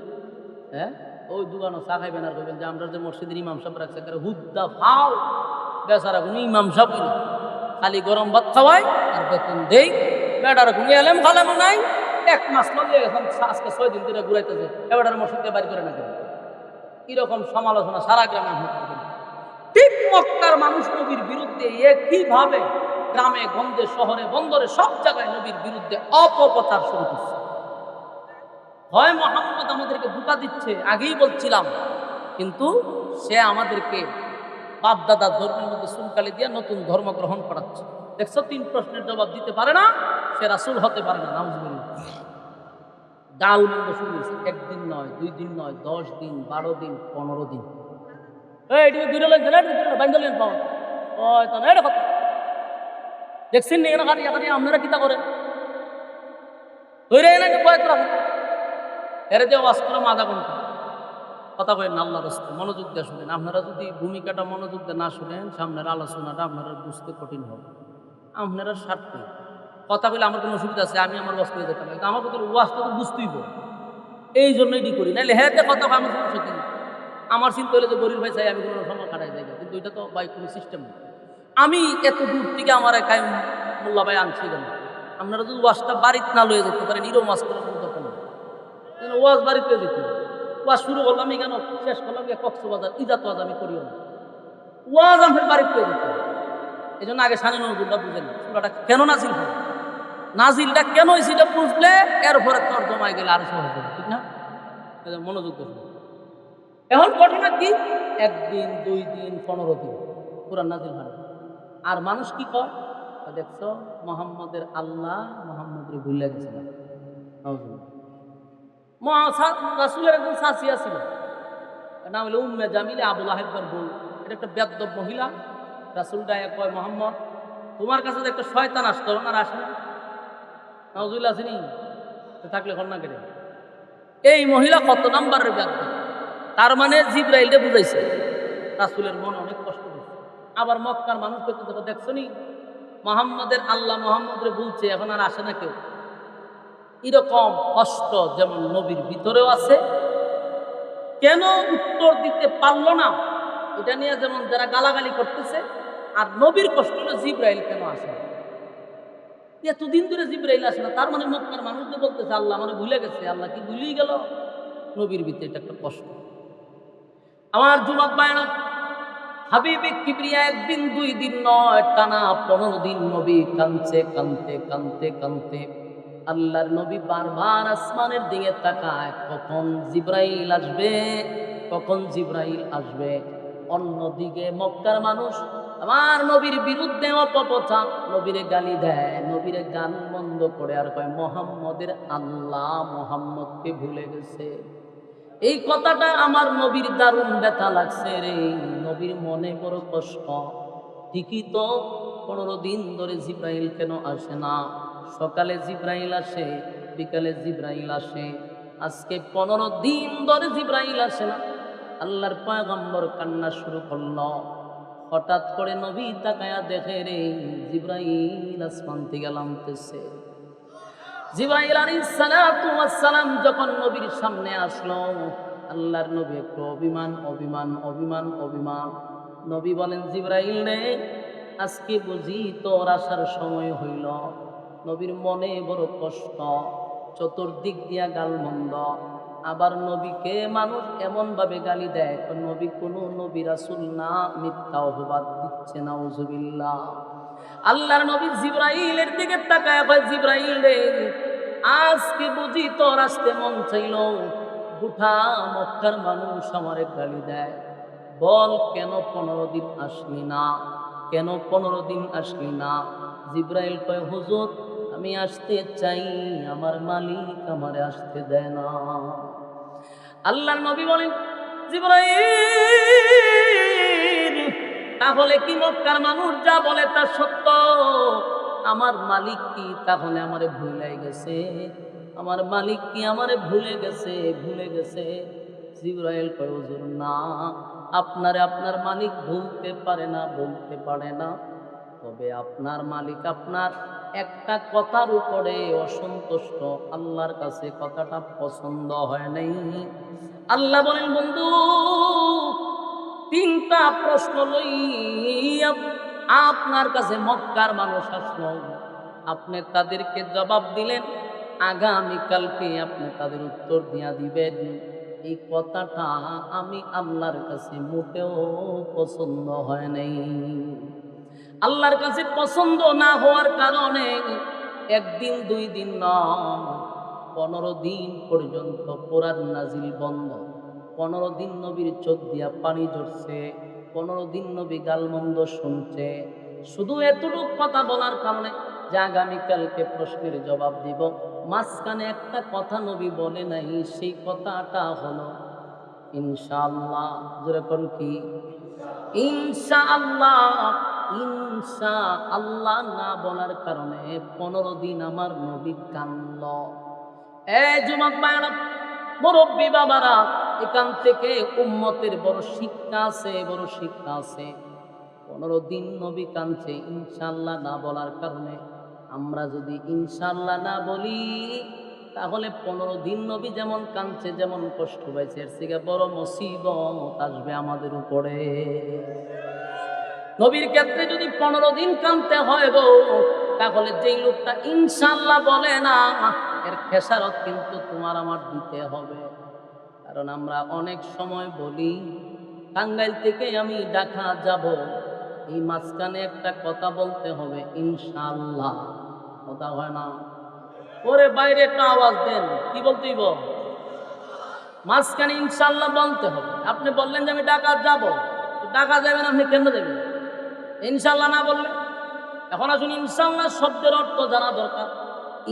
Speaker 1: হ্যাঁ, ওই দোকানও চা খাইবেন আর কইবেন যে আমরা যে মসজিদের ইমাম সাহেব রাখছে হুদ্দা ফাও বেচারা কোনো ইমাম সাহেব না, খালি গরম ভাত খাওয়াই আর বেতন দেই, বেটার কোনো এলেম খালামও নাই, 1 মাস লগে এখন আজকে 6 দিন ধরে ঘুরাইতেছে, এবার মসজিদে বাড়ি করে না কেন? এরকম সমালোচনা সারা গ্রামে আপনি করবেন। ঠিক মক্কার মানুষ নবীর বিরুদ্ধে একইভাবে গ্রামে গঞ্জে শহরে বন্দরে সব জায়গায় নবীর বিরুদ্ধে অপপ্রচার শুরু করছে। হয় মুহাম্মদ আমাদেরকে ধোঁকা দিচ্ছে, আগেই বলছিলাম, কিন্তু সে আমাদেরকে বাপ দাদার ধর্মের মধ্যে চুনকালি দিয়ে নতুন ধর্ম গ্রহণ করাচ্ছে। দেখছো 3 প্রশ্নের জবাব দিতে পারে না, সে রাসূল হতে পারে না। নাউজুবিল্লাহ। ডাল মন্দ শুরু হয়েছে, 1 দিন নয়, 2 দিন নয়, 10 দিন, 12 দিন, 15 দিন। দেখছেন আপনারা কিতা করেন? এরা যে ওয়াজ করলাম আধা ঘন্টা, কথা কয়েন না, আল্লাহর রাস্তায় মনোযোগ দিয়ে শুনেন। আপনারা যদি ভূমিকাটা মনোযোগ দিয়ে না শুনেন, সামনের আলোচনাটা আপনারা বুঝতে কঠিন হবে। আপনারা স্বার্থে কথা বলে আমার কোনো অসুবিধা আছে, আমি আমার ওয়াজ করে যেতাম, কিন্তু আমার কথা ওয়াজটা তো বুঝতেই হবে, এই জন্যই ডি করি। নাহলে হ্যাঁ কথা আমি সমস্যা কি? আমার চিন্তা হলে যে গরিব ভাই চাই আমি কোনো সময় কাটাই যাই, কিন্তু এটা তো ভাই কোনো সিস্টেম নেই। আমি এত দূর থেকে আমার কায়েম মোল্লা ভাই আনছি কেন? আপনারা যদি ওয়াজটা বাড়িতে না লয়ে যেতে পারেন, এরকম ওয়াজ করার কোনো দরকার নেই। ওয়াজ বাড়িতে যেতে ওয়াজ শুরু করলাম কেন শেষ করলাম কক্সবাজার ইজাত ওয়াজ আমি করিও না ওয়াজ আমার বাড়িতে যেতে এই জন্য আগে সানি নজরুলটা বুঝেন সুরাটা কেন নাজিল হয় নাজিলটা কেন সেটা বুঝলে এরপরে তর্জমায় গেলে আরো সহজ হবে ঠিক না মনোযোগ দেবেন এখন ঘটনা কি একদিন 2 দিন 15 দিন কোরআন নাজিল হয় আর মানুষ কি কয় দেখছো মোহাম্মদের আল্লাহ মোহাম্মদের ভুলে গেছে না রাসূলের একজন সাসিয়া ছিল নাম হলো উম্মে জামিলে আবুল আহেবার বউ এটা একটা বেয়াদব মহিলা রাসূল ডায়া কয় মোহাম্মদ তোমার কাছে যে একটা শয়তান আসতো আর আসে না নাউজুবিল্লাহ আসেনি থাকলে ঘটনা কেটে এই মহিলা কত নাম্বারের বেয়াদব তার মানে জিবরাইলকে বুঝাইছে রাসূলের মনে অনেক কষ্ট হয়েছে আবার মক্কার মানুষ করতে দেখছো নি মোহাম্মদের আল্লাহ মোহাম্মদরে বলছে এখন আর আসে না কেউ এরকম কষ্ট যেমন নবীর ভিতরেও আছে কেন উত্তর দিতে পারলো না এটা নিয়ে যেমন যারা গালাগালি করতেছে আর নবীর কষ্ট হলো জিবরাইল কেন আসে না এতদিন ধরে জিবরাইল আসে না তার মানে মক্কার মানুষদের বলতেছে আল্লাহ মানে ভুলে গেছে আল্লাহ কি ভুলেই গেল নবীর ভিতরে এটা একটা কষ্ট আমার যুবক ভাইরা হাবিবে কিবরিয়া একদিন 2 দিন নয় টানা 15 দিন নবী কাঁদছে কাঁদতে কাঁদতে কাঁদতে আল্লাহর নবী বারবার আসমানের দিকে তাকায় কখন জিবরাইল আসবে কখন জিবরাইল আসবে অন্যদিকে মক্কার মানুষ আমার নবীর বিরুদ্ধে অপপ্রচার নবীরে গালি দেয় নবীরে গান বন্ধ করে আর কয় মোহাম্মদের আল্লাহ মোহাম্মদকে ভুলে গেছে এই কথাটা আমার নবীর দারুণ ব্যথা লাগছে রে নবীর মনে বড় কষ্ট ঠিকই তো 15 দিন ধরে জিবরাইল কেন আসে না সকালে জিবরাইল আসে বিকালে জিবরাইল আসে আজকে 15 দিন ধরে জিবরাইল আসে না আল্লাহর পয়গম্বর কান্না শুরু করলো হঠাৎ করে নবী তাকায়া দেখে রে জিবরাইল আসমান থেকে নামতেছে জিবরাইল আলাইহিস সালাতু ওয়াস সালাম যখন নবীর সামনে আসলো আল্লাহর নবী একটু অভিমান নবী বলেন জিবরাইল রে আজকে বুঝি তোর আসার সময় হইল নবীর মনে বড় কষ্ট চতুর্দিক দিয়া গালমন্দ আবার নবীকে মানুষ এমন ভাবে গালি দেয় নবী কোনো নবী রাসূল না মিথ্যা অপবাদ দিচ্ছে নাউজুবিল্লাহ আল্লাহর নবী জিবরাইলের দিকে তাকায় কয় জিবরাইল রে আজকে বুঝি তোর আসতে মন চাইল গোটা মক্কার মানুষ আমারে গালি দেয় বল কেন 15 দিন আসলি না কেন 15 দিন আসলি না জিবরাইল কয় হুজুর আমি আসতে চাই আমার মালিক আমারে আসতে দেয় না আল্লাহর নবী বলেন জিবরাইল তাহলে কি মক্কার মানুষ যা বলে তা সত্য আমার মালিক কি তাহলে আমারে ভুলে গেছে আমার মালিক কি আমারে ভুলে গেছে জিবরাইল কয় হুজুর না আপনারে আপনার মালিক ভুলতে পারে না বলতে পারে না তবে আপনার মালিক আপনার একটা কথার উপরে অসন্তুষ্ট আল্লাহর কাছে কথাটা পছন্দ হয় নাই আল্লাহ বলেন বন্ধু 3টা প্রশ্ন লইয়া আপনার কাছে মক্কার মানুষ আসলো আপনি তাদেরকে জবাব দিলেন আগামীকালকে আপনি তাদের উত্তর দিয়া দিবেন এই কথাটা আমি আল্লাহর কাছে মোটেও পছন্দ হয় নাই আল্লাহর কাছে পছন্দ না হওয়ার কারণে একদিন 2 দিন নয় 15 দিন পর্যন্ত কোরআন নাজিল বন্ধ 15 দিন নবীর চোখ দিয়া পানি ঝরছে 15 দিন নবী গালমন্দ শুনছে শুধু এতটুকু কথা বলার কারণে যে আগামীকালকে প্রশ্নের জবাব দিব মাঝখানে একটা কথা নবী বলে নাই সেই কথাটা হলো ইনশাআল্লাহ জোরে কোন কি ইনশাআল্লাহ না বলার কারণে 15 দিন আমার নবী কানল এই যুবক ভাইরা মুরব্বী বাবারা এখান থেকে উম্মতের বড় শিক্ষা আছে 15 দিন নবী কাঁদছে ইনশাআল্লাহ না বলার কারণে আমরা যদি ইনশাআল্লাহ না বলি তাহলে 15 দিন নবী যেমন কাঁদছে যেমন কষ্ট পাইছে এর থেকে বড় মুসিবত আসবে আমাদের উপরে নবীর ক্ষেত্রে যদি 15 দিন কাঁদতে হয় গো তাহলে যেই লোকটা ইনশাআল্লাহ বলে না এর খেসারত কিন্তু তোমার আমার দিতে হবে। কারণ আমরা অনেক সময় বলি টাঙ্গাইল থেকে আমি ঢাকা যাব, এই মাঝখানে একটা কথা বলতে হবে ইনশাআল্লাহ, কথা হয় না? ওরে বাইরে একটা আওয়াজ দেন, কি বলতেইব? মাঝখানে ইনশাআল্লাহ বলতে হবে। আপনি বললেন যে আমি ঢাকা যাব, ঢাকা যাবেন, আপনি কেন যাবেন ইনশাআল্লাহ না বললে? এখন আসুন, ইনশাআল্লাহ শব্দের অর্থ জানা দরকার।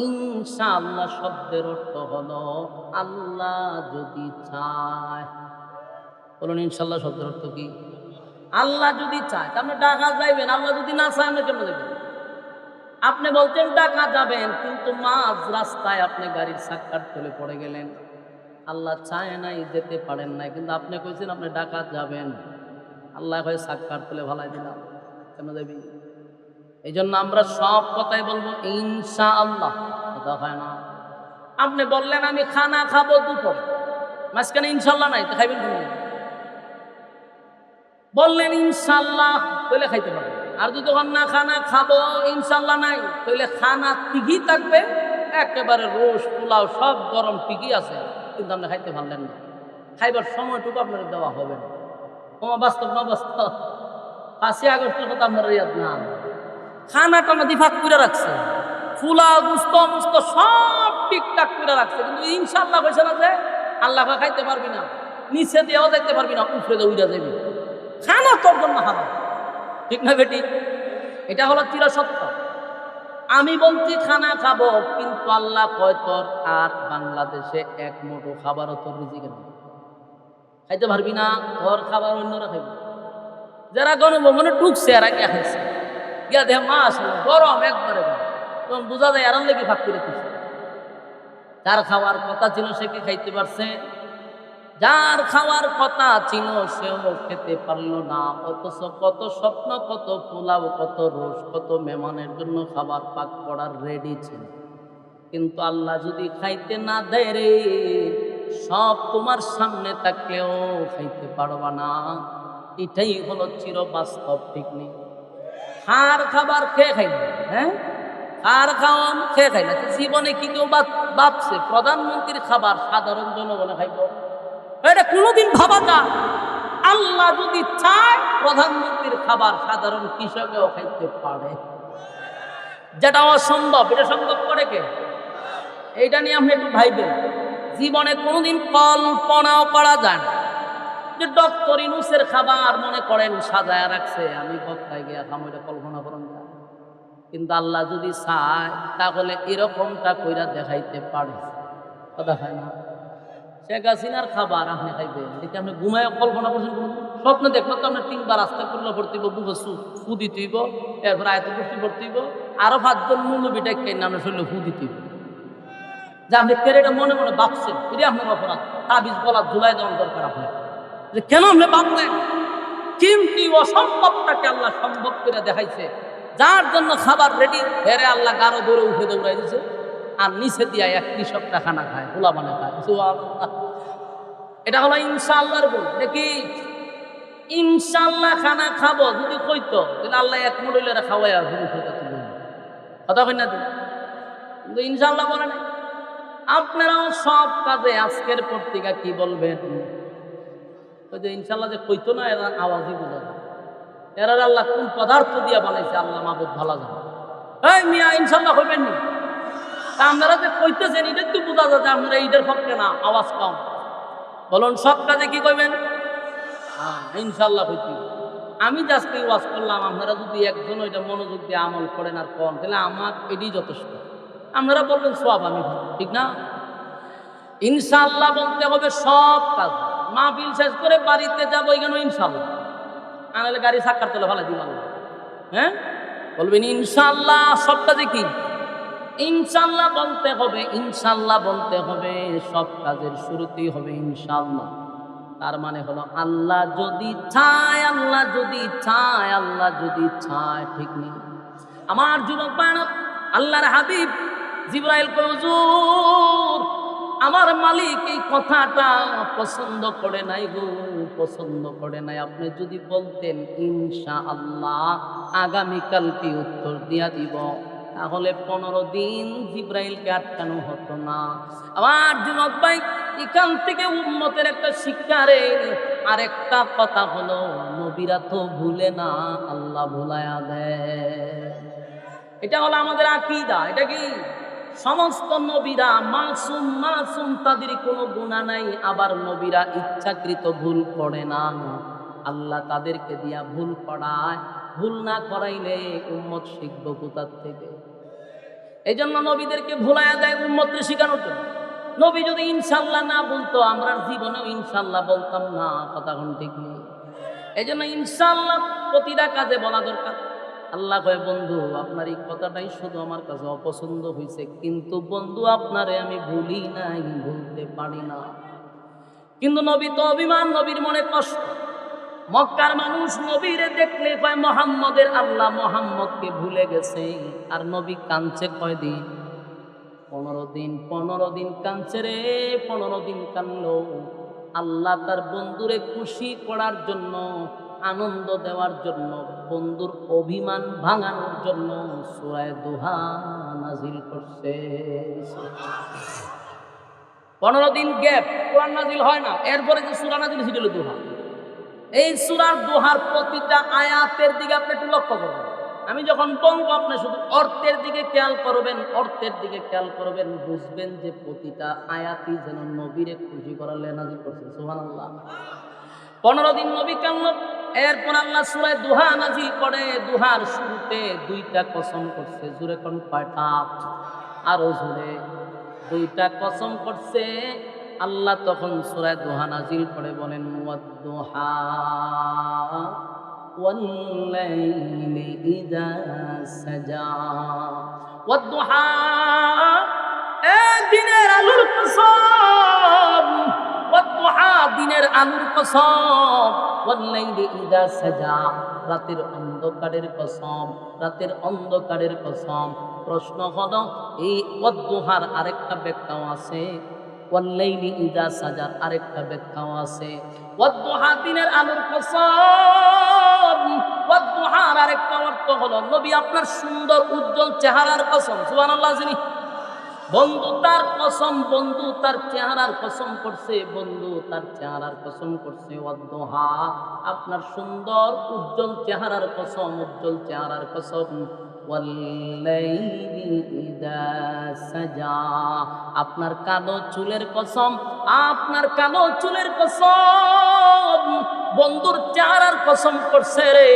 Speaker 1: ইনশাআল্লাহ শব্দের অর্থ হলো আল্লাহ যদি চায়। বলুন ইনশাআল্লাহ শব্দের অর্থ কি? আল্লাহ যদি চায়। আপনি ঢাকা যাইবেন, আল্লাহ যদি না চায় আপনি কেন যাবেন? আপনি বলতেন ঢাকা যাবেন, কিন্তু মাঝ রাস্তায় আপনি গাড়ির চাক্কার তলে পড়ে গেলেন, আল্লাহ চায় নাই, যেতে পারেন নাই, কিন্তু আপনি কইছেন আপনি ঢাকা যাবেন, আল্লাহ কয় চাক্কার তলে ভালাই দিলাম, কেন যাবি? এই জন্য আমরা সব কথাই বলবো ইনশাআল্লাহ, কথা হয় না? আপনি বললেন আমি খানা খাবো দুপুর, মাঝখানে ইনশাআল্লাহ নাই, তো খাইবেন কেন? বললেন ইনশাআল্লাহ, তাহলে খাইতে পারবেন। আর যদি না খানা খাবো ইনশাআল্লাহ নাই, তাহলে খানা ঠিকই থাকবে, একেবারে রোজ পোলাও সব গরম ঠিকই আছে, কিন্তু আপনি খাইতে পারলেন না। খাইবার সময়টুকু আপনার দেওয়া হবে না। তোমার বাস্তব না বাস্তব? 5ই আগস্টের কথা আপনার ইয়াদ না? খানাটা নদী ফাঁক করে রাখছে, ফুলা গুস্ত মুস্ত সব ঠিকঠাক করে রাখছে, কিন্তু ইনশাআল্লাহ কইছে না যে আল্লাহ খাইতে পারবি না, নিচে দিয়েও যাইতে পারবি না, উপরে দিয়ে উড়া যাবি। খানা তোর জন্য হারাম, ঠিক না বেটি? এটা হলো চিরসত্য। আমি বলছি খানা খাবো, কিন্তু আল্লাহ কয় তোর আর বাংলাদেশে এক মুঠো খাবারও তোর রিজিকে নেই, খাইতে পারবি না, তোর খাবার অন্যরা খাইবে। যারা গণভবনে ঢুকছে আর আগে খাইছে, গিয়া দেহ মা আসলে গরম একবারে, তখন বোঝা যায় এরার লেগে ভাগ করে দিচ্ছে। যার খাওয়ার কথা ছিল সে কি খাইতে পারছে? যার খাওয়ার কথা ছিল সেও খেতে পারলো না। অথচ কত স্বপ্ন, কত পোলাও, কত রোজ, কত মেহমানের জন্য খাবার পাক করার রেডি ছিল, কিন্তু আল্লাহ যদি খাইতে না দেয় রে, সব তোমার সামনে থাকলেও খাইতে পারবা না। এটাই হলো চির বাস্তব, ঠিক নেই? হার খাবার খেয়ে খাই না, হ্যাঁ, আর খাওয়ান খেয়ে খাই না। জীবনে কি কেউ ভাবছে প্রধানমন্ত্রীর খাবার সাধারণ জনগণে খাইব? এটা কোনোদিন ভাবা যায়? আল্লাহ যদি চায় প্রধানমন্ত্রীর খাবার সাধারণ কৃষকেও খাইতে পারে, যেটা অসম্ভব, এটা সম্ভব করে কে? এইটা নিয়ে আপনি একটু ভাইবেন। জীবনে কোনোদিন কল্পনাও করা যায় না যে ডক্টর ইউনূসের খাবার মনে করেন সাজায় রাখছে, আমি বক্তায় গিয়া খামো, এটা কল্পনা করেন যায়। কিন্তু আল্লাহ যদি চায় তাহলে এরকমটা কইরা দেখাইতে পারে, কথা হয় না? শেখ হাসিনার খাবার আপনি খাইবেন, এটা আপনি ঘুমায় কল্পনা করছেন? স্বপ্নে দেখলো তো আপনার 3বার আস্তে করলে ভর্তিব, বুকে ফু দিতেইব, এরপর আয়ত কুস্তি ভর্তিব, আরো 5জন মৌলবীটা কেন আপনার শরীরে ফু দিতেইব, যে আপনি কেড়েটা মনে মনে ভাবছেন, এটা আপনার অপরাধ। তাবিজ বলা ধুলাই দেওয়ার দরকার আপনার, যে কেন আপনি ভাবলেন? কিন্তু অসম্ভবটাকে আল্লাহ সম্ভব করে দেখাইছে। যার জন্য খাবার রেডি, হেরে আল্লাহ গারো ধরে উঠে দৌড়াই দিছে, আর নিচে দিয়া এক কৃষকটা খানা খায়, পোলা মানে খায়। এটা হলো ইনশাআল্লাহর বল। দেখি ইনশাআল্লাহ খানা খাবো যদি কইতো, তাহলে আল্লাহ এক মডেলের খাওয়াই আর কথা কই না? কিন্তু ইনশাআল্লাহ বলে নাই। আপনারাও সব কাজে আজকের পত্রিকা কি বলবেন? ওই যে ইনশাআল্লাহ যে কইতো না, এরা আওয়াজই বোঝা যায়। এরা আল্লাহ কোন পদার্থ দিয়া বানাইছে আল্লাহ মাহবুব ভালো জানে। এই মিয়া ইনশাআল্লাহ হইবেন নি? তা আপনারা যে কইতেছেন এটা একটু বোঝা যায় যে আপনারা ঈদের পক্ষে না, আওয়াজ কম। বলুন সব কাজে কি কইবেন? হ্যাঁ ইনশাআল্লাহ কইতে। আমি আজকে ওয়াজ করলাম, আপনারা যদি একজন ওইটা মনোযোগ দিয়ে আমল করেন আর কন, তাহলে আমার এটাই যথেষ্ট। আপনারা বলবেন সব, আমি ঠিক না? ইনশাআল্লাহ বলতে হবে সব কাজ। মাহফিল শেষ করে বাড়িতে যাবো, এখানে ইনশাআল্লাহ, আনালে গাড়ি সাক্কার তোলে ভালো দিব আল্লাহ, হ্যাঁ বলবেন ইনশাআল্লাহ। সব কাজে কি ইনশাআল্লাহ বলতে হবে? ইনশাআল্লাহ বলতে হবে, সব কাজের শুরুতেই হবে ইনশাআল্লাহ। তার মানে হলো আল্লাহ যদি চায়, আল্লাহ যদি চায়, আল্লাহ যদি চায়, ঠিক নেই? আমার যুবক বায়না, আল্লাহর হাবিব জিবরাইল কয় হুজুর, আমার মালিক এই কথাটা পছন্দ করে নাই গো, পছন্দ করে নাই। আপনি যদি বলতেন ইনশাআল্লাহ, আগামীকাল কি উত্তর দিয়া দিব। তাহলে 15 দিন জিব্রাইলকে আটকানো হতো না। আমার যুবক ভাই, এখান থেকে উম্মতের একটা শিক্ষা রে। আরেকটা কথা হলো, নবীরা তো ভুলে না, আল্লাহ ভুলায়া দেয়। এটা হলো আমাদের আকীদা। এটা কি? সমস্ত নবীরা মাসুম, মাসুম, তাদের কোনো গুনাহ নাই। আবার নবীরা ইচ্ছাকৃত ভুল করে না, আল্লাহ তাদেরকে দিয়া ভুল করায়। ভুল না করাইলে উম্মত শিখবো কোথা থেকে? এই জন্য নবীদেরকে ভুলাইয়া দেয় উম্মতকে শিখানোর জন্য। নবী যদি ইনশাল্লাহ না বলতো, আমরা জীবনেও ইনশাল্লাহ বলতাম না। কথা কোন ঠিক নেই। এই জন্য ইনশাল্লাহ প্রতিটা কাজে বলা দরকার। আল্লাহ কয়, বন্ধু আপনার এই কথাটাই শুধু আমার কাছে অপছন্দ হয়েছে, কিন্তু বন্ধু আপনারে আমি ভুলি নাই, ভুলতে পারি না। কিন্তু নবী তো অভিমান, নবীর মনে কষ্ট। মক্কার মানুষ নবীরে দেখলে কয় মুহাম্মদের আল্লাহ মুহাম্মদকে ভুলে গেছে। আর নবী কাঁদছে কয়দিন? 15 দিন। 15 দিন কাঁদছে রে, 15 দিন কাঁদলো। আল্লাহ তার বন্ধুরে খুশি করার জন্য, আনন্দ দেওয়ার জন্য, বন্ধুর অভিমান ভাঙানোর জন্য সূরা দুহা নাজিল করছে। 15 দিন গ্যাপ, কোরআন নাজিল হয় না। এরপরে যে সূরা নাজিল হয়েছিল দুহা, এই সূরার দুহার প্রতিটা আয়াতের দিকে আপনি একটু লক্ষ্য করবেন। আমি যখন বলবো আপনি শুধু অর্থের দিকে খেয়াল করবেন, অর্থের দিকে খেয়াল করবেন, বুঝবেন যে প্রতিটা আয়াতই যেন নবীরে খুশি করার লেগে নাজিল করছে। সুবহানাল্লাহ। 15 দিন নবী কান্না। এরপর আল্লাহ সূরা দুহা নাজিল করে। দুহার শুরুতে দুইটা কসম করছে। জোরে কোন কয়টা? আরো জোরে। দুইটা কসম করছে। আল্লাহ তখন সূরা দুহা নাজিল করে বলেন, ওয়াদ-দুহা ওয়াল-লাইলি ইযা সাজা। ওয়াদ-দুহা, এ দিনের আলোর কসম। ওয়াদ-দুহা, দিনের আলোর কসম। ওয়াল-লাইলি ইযা সাজা, রাতের অন্ধকারের কসম, রাতের অন্ধকারের কসম। প্রশ্ন হলো, এই ওয়াদ-দুহার আরেকটা ব্যাখ্যাও আছে, ওয়াল-লাইলি ইযা সাজার আরেকটা ব্যাখ্যাও আছে। ওয়াদ-দুহা, দিনের আলোর কসম। ওয়াদ-দুহার আরেকটা অর্থ হলো, নবী আপনার সুন্দর উজ্জ্বল চেহারার কসম। সুবহানাল্লাহ। যিনি বন্ধু তার কসম, বন্ধু তার চেহারার কসম করছে, বন্ধু তার চেহারার কসম করছে। ওয়াদ-দুহা, আপনার সুন্দর উজ্জ্বল চেহারার কসম, উজ্জ্বল চেহারার কসম। ওয়াল-লাইলি ইযা সাজা, আপনার কালো চুলের কসম, আপনার কালো চুলের কসম। বন্ধুর চেহারার কসম করছে রে,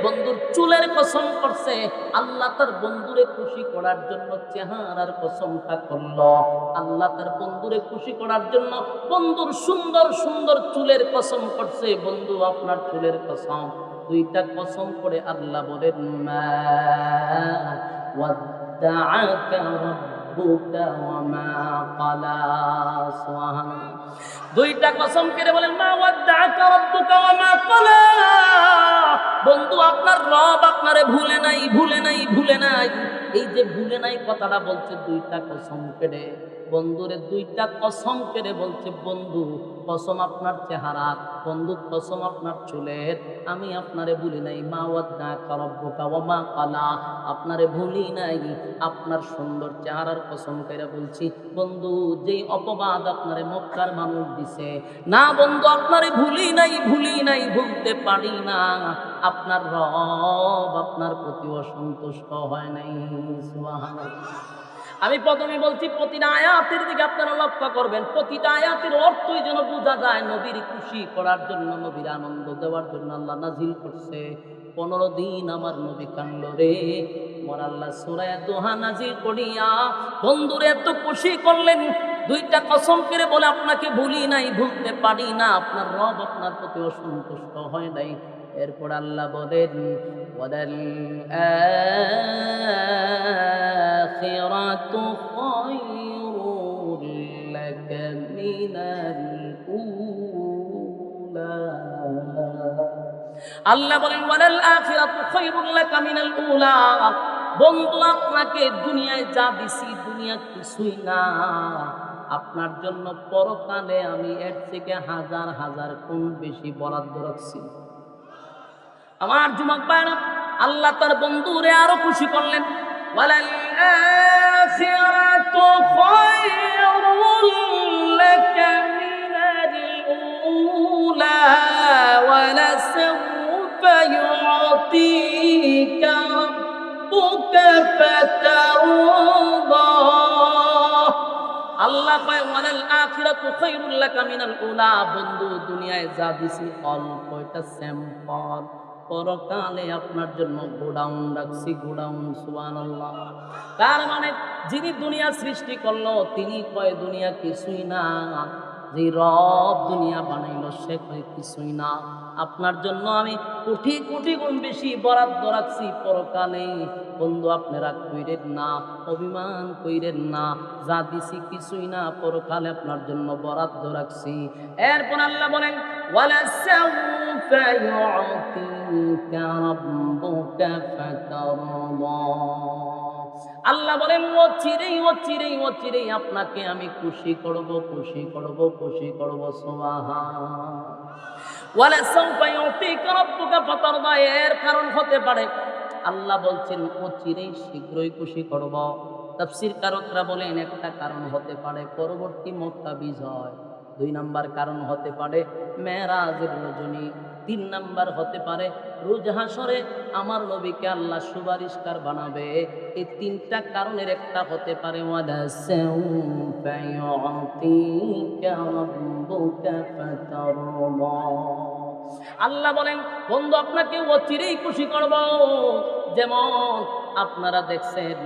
Speaker 1: বন্ধুর চুলের কসম করছে। আল্লাহ তার বন্ধুরে খুশি করার জন্য চেহারার কসমটা করলো। আল্লাহ তার বন্ধুরে খুশি করার জন্য বন্ধুর সুন্দর সুন্দর চুলের কসম করছে। বন্ধু আপনার চুলের কসম। দুইটা কসম করে আল্লাহ বলেন, মা ওয়াদ্দাআকা রাব্বুকা ওয়া মা ক্বালা। সুবহানাল্লাহ। দুইটা কসম করে বলেন, মা ওয়াদ্দাআকা রাব্বুকা ওয়া মা ক্বালা। বন্ধু আপনার রব আপনারে ভুলে নাই, ভুলে নাই, ভুলে নাই। এই যে ভুলে নাই কথাটা বলছে দুইটা কসম কেড়ে। বন্ধুরে দুইটা কসম কেড়ে বলছে, বন্ধু কসম আপনার চেহারার, বন্ধু কসম আপনার চুলের, আমি আপনারে ভুলি নাই। মা ওয়াদ্দাআকা রাব্বুকা ওয়া মা ক্বালা, আপনারে ভুলি নাই, আপনার সুন্দর চেহারার কসম করে বলছি। বন্ধু যেই অপবাদ আপনারে মক্কার মানুষ দিছে, না বন্ধু আপনারে ভুলি নাই, ভুলি নাই, ভুলতে পারি না। আপনার রব আপনার প্রতি অসন্তুষ্ট হয় নাই। সুবহানাল্লাহ। আমি প্রথমে বলছি, প্রতিটা আয়াতের দিকে আপনারা লক্ষ্য করবেন। প্রতিটা আয়াতের অর্থই যেন বোঝা যায় নবীর খুশি করার জন্য, নবীর আনন্দ দেওয়ার জন্য আল্লাহ নাজিল করছে। 15 দিন আমার নবী কান্দলো রে। মোর আল্লাহ সূরা দুহা নাজিল করিয়া বন্ধুরে এত খুশি করলেন। দুইটা কসম করে বলে, আপনাকে ভুলি নাই, ভুলতে পারি না। আপনার রব আপনার প্রতি অসন্তুষ্ট হয় নাই। এরপর আল্লাহ বলেন, ওয়ালাল আখিরাতু খায়রুল লাকা মিনাল উলা। আল্লাহ বলেন, ওয়ালাল আখিরাতু খায়রুল লাকা মিনাল উলা। বন্ধু আপনাকে দুনিয়ায় যা দিছি, দুনিয়া কিছুই না। আপনার জন্য পরকালে আমি এর থেকে হাজার হাজার গুণ বেশি বরাদ্দ রাখছি। আমার যুবক ভাইরা, আল্লাহ তার বন্ধুরে আরো খুশি করলেন। ওয়ালাল আখিরাতু খায়রুল লাকা মিনাল উলা ওয়ালাসাউফা ইউতিকা রাব্বুকা ফাতারদা। আল্লাহ কয় ওয়ালাল আখিরাতু খায়রুল লাকা মিনাল উলা, বন্ধু দুনিয়ায় যা দিছি অল্প, এটা স্যাম্পল, পরকালে আপনার জন্য গোডাউন রাখছি, গোডাউন। সুবহানাল্লাহ। তার মানে যিনি দুনিয়া সৃষ্টি করলো তিনি কয় দুনিয়া কিছুই না, যে রব দুনিয়া বানাইলো সে কয় কিছুই না। আপনার জন্য আমি কোটি কোটি গুণ বেশি বরাদ্দ রাখছি পরকালে। বন্ধু আপনি রাগ কইরেন না, অভিমান কইরেন না, যা দিছি কিছুই না, পরকালে আপনার জন্য বরাদ্দ রাখছি। এরপর আল্লাহ বলেন ওয়ালাসাউফা ইউতিকা রাব্বুকা ফাতারদা। আল্লাহ বলেন চিরেই আপনাকে আমি খুশি করব, খুশি করব, খুশি করব। সুবহান। ওয়ালাসাউফা ইউতিকা রাব্বুকা ফাতারদা এর কারণ হতে পারে আল্লাহ বলছেন চিরেই শীঘ্রই খুশি করব। তাফসীর কারকরা বলেন একটা কারণ হতে পারে পরবর্তী মক্কা বিজয়, 2 নাম্বার কারণ হতে পারে মেরাজের রজনী, 3 নাম্বার হতে পারে রোজ হাসরে আমার নবীকে আল্লাহ সুপারিশকার বানাবে। এই 3টা কারণের একটা হতে পারে ওয়ালাসাউফা ইউতিকা রাব্বুকা ফাতারদা। আল্লাহ বলেন বন্ধু আপনাকে অচিরেই খুশি করব। যেমন আপনারা দেখছেন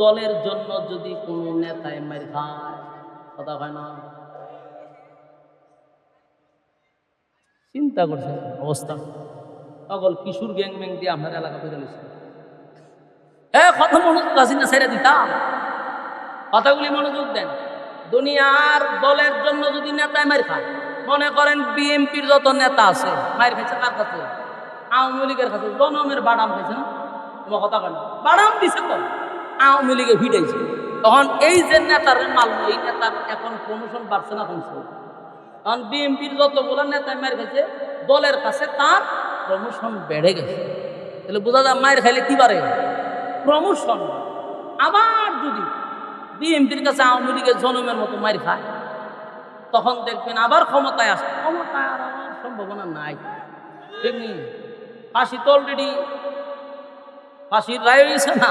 Speaker 1: দলের জন্য যদি কোনো নেতায় মার খায়, কথা হয় না, চিন্তা করছেন অবস্থা, সকল কিশোর গ্যাং ম্যাং দিয়ে আপনার এলাকা বেরোলেছে। কথা মনোযোগ আছি না, ছেড়ে দিতাম, কথাগুলি মনোযোগ দেন। দুনিয়ার দলের জন্য যদি নেতায় মার খায়, মনে করেন বিএনপির যত নেতা আছে মার খাইছে কার কাছে? আওয়ামী লীগের কাছে। জনমের বাদাম খাইছে না, তোমার কথা কেন বাদাম দিছে তো আওয়ামী লীগে ভিড়াইছে। তখন এই যে নেতার মারল, এই নেতার এখন প্রমোশন বাড়ছে না কমছে? কারণ বিএনপির যতগুলো নেতায় মার খাইছে দলের কাছে তার প্রমোশন বেড়ে গেছে। তাহলে বোঝা যায় মায়ের খাইলে কি বাড়ে? প্রমোশন। আবার যদি বিএনপির কাছে আওয়ামী লীগের জনমের মতো মার খায়, তখন দেখবেন আবার ক্ষমতায় আসে, ক্ষমতায় আর সম্ভাবনা নাই। তেমনি ফাঁসি তো অলরেডি ফাঁসির রায় হয়েছে না।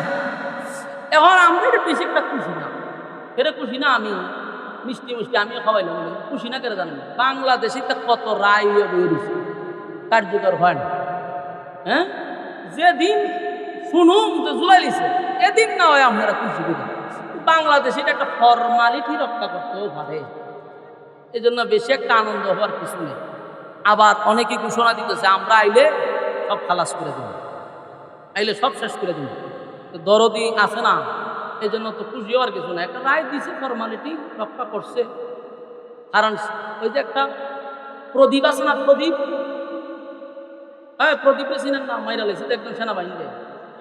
Speaker 1: এখন আমরা এটা বেশি একটা খুশি না, ফেরে খুশি না। আমি মিষ্টি মিষ্টি আমিও খাওয়াইলাম, খুশি না কেন জানেন? বাংলাদেশে তা কত রায় বেরিয়েছে, কার্যকর হয় না। হ্যাঁ, যেদিন শুনুন যে জুলাই লিছে এদিন না হয় আপনারা খুশি করি। বাংলাদেশে এটা একটা ফর্মালিটি রক্ষা করতেও পারে, এই জন্য বেশি একটা আনন্দ হওয়ার কিছু নেই। আবার অনেকে ঘোষণা দিতেছে আমরা আইলে সব খালাস করে দেব, আইলে সব শেষ করে দেব। তো দরদি আছে না, এই জন্য তো খুশি হওয়ার কিছু না। একটা রায় দিছে, ফর্মালিটি রক্ষা করছে। কারণ ওই যে একটা প্রদীপ আছে না, প্রদীপ, হ্যাঁ প্রদীপে চিনেন না, মাইরা লেছে একদম সেনাবাহিনীতে।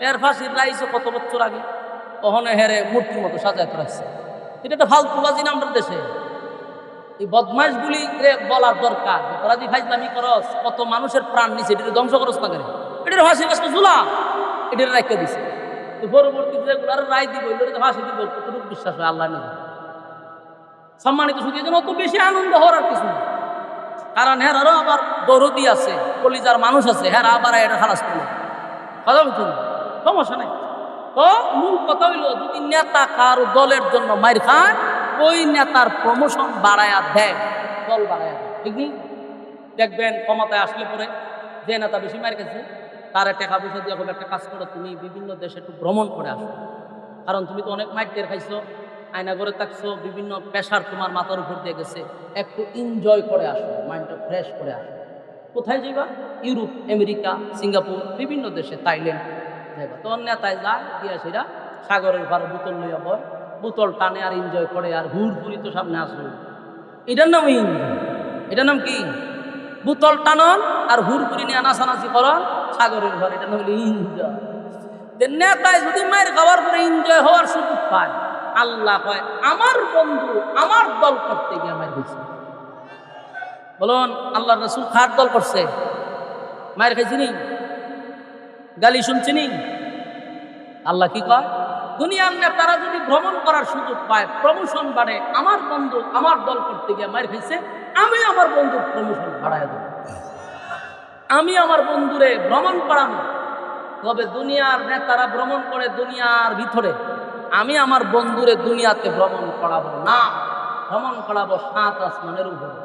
Speaker 1: এর ফাঁসির রাইছে কত বছর আগে, ওখানে হেরে মূর্তির মতো সাজাতে রাখছে। এটা একটা ফালতুবাজি না আমাদের দেশে। এই বদমাইশগুলি বলার দরকার, তোরা যে ফাইজলামি করস, কত মানুষের প্রাণ নিছে, এটা ধ্বংস করস না করে, এটার ফাঁসির কাছে ঝুলা, এটার রাখতে দিছে। তো পরবর্তী যেগুলো রায় দিব, এগুলো ফাঁসি দিব, কতটুকু বিশ্বাস হয় আল্লাহ নেই। সম্মানিত শুধু এই জন্য অত বেশি আনন্দ হওয়ার আর কিছু না। কারণ হেরারও আবার দরদি আছে, কলিজার মানুষ আছে, হেরা আবার এটা খালাস করলো, কথা বলছেন, সমস্যা নেই। তো মূল কথা হইল যদি নেতা কারো দলের জন্য মার খায়, ওই নেতার প্রমোশন বাড়ায়া দেয়, দল বাড়ায়া দেয়। ঠিক নেই? দেখবেন ক্ষমতায় আসলে পরে যে নেতা বেশি মার খেয়েছে তার টাকা পয়সা দিয়ে কোনো একটা কাজ করো, তুমি বিভিন্ন দেশে একটু ভ্রমণ করে আসো। কারণ তুমি তো অনেক মাইটের খাইছো, আয়না করে থাকছো, বিভিন্ন প্রেশার তোমার মাথার উপর দিয়ে গেছে, একটু এনজয় করে আসো, মাইন্ডটা ফ্রেশ করে আসো। কোথায় যাইবা? ইউরোপ, আমেরিকা, সিঙ্গাপুর, বিভিন্ন দেশে, থাইল্যান্ড যাইবা। তখন নেতায় যায় গিয়া সেটা সাগরের ঘরে বোতল লইয়া বয়, বোতল টানে আর এনজয় করে, আর হুড়পুরি তো সামনে আসলো। এটার নাম এনজয়। এটার নাম কি? বোতল টানন আর হুড়পুরি নিয়ে নাচানাচি করন সাগরের ঘরে, এটা নাম হলো এনজয়। নেতায় যদি মায়ের খাওয়ার পরে এনজয় হওয়ার সুযোগ পায়, আল্লাহ হয় আমার বন্ধু আমার দল করতে গিয়ে আমার হয়েছে। বলুন আল্লাহ রাসূল কার দল করছে? মায়ের খাইছি নি, গালি শুনছি নি, আল্লাহ কি কয়, দুনিয়ার নেতারা যদি ভ্রমণ করার সুযোগ পায়, প্রমোশন বাড়ে, আমার বন্ধু আমার দল করতে গিয়ে মার খাইছে, আমি আমার বন্ধুর প্রমোশন বাড়ায় দেব, আমি আমার বন্ধুরে ভ্রমণ করাবো। তবে দুনিয়ার নেতারা ভ্রমণ করে দুনিয়ার ভিতরে, আমি আমার বন্ধুরে দুনিয়াতে ভ্রমণ করাবো না, ভ্রমণ করাবো 7 আসমানের উপরে।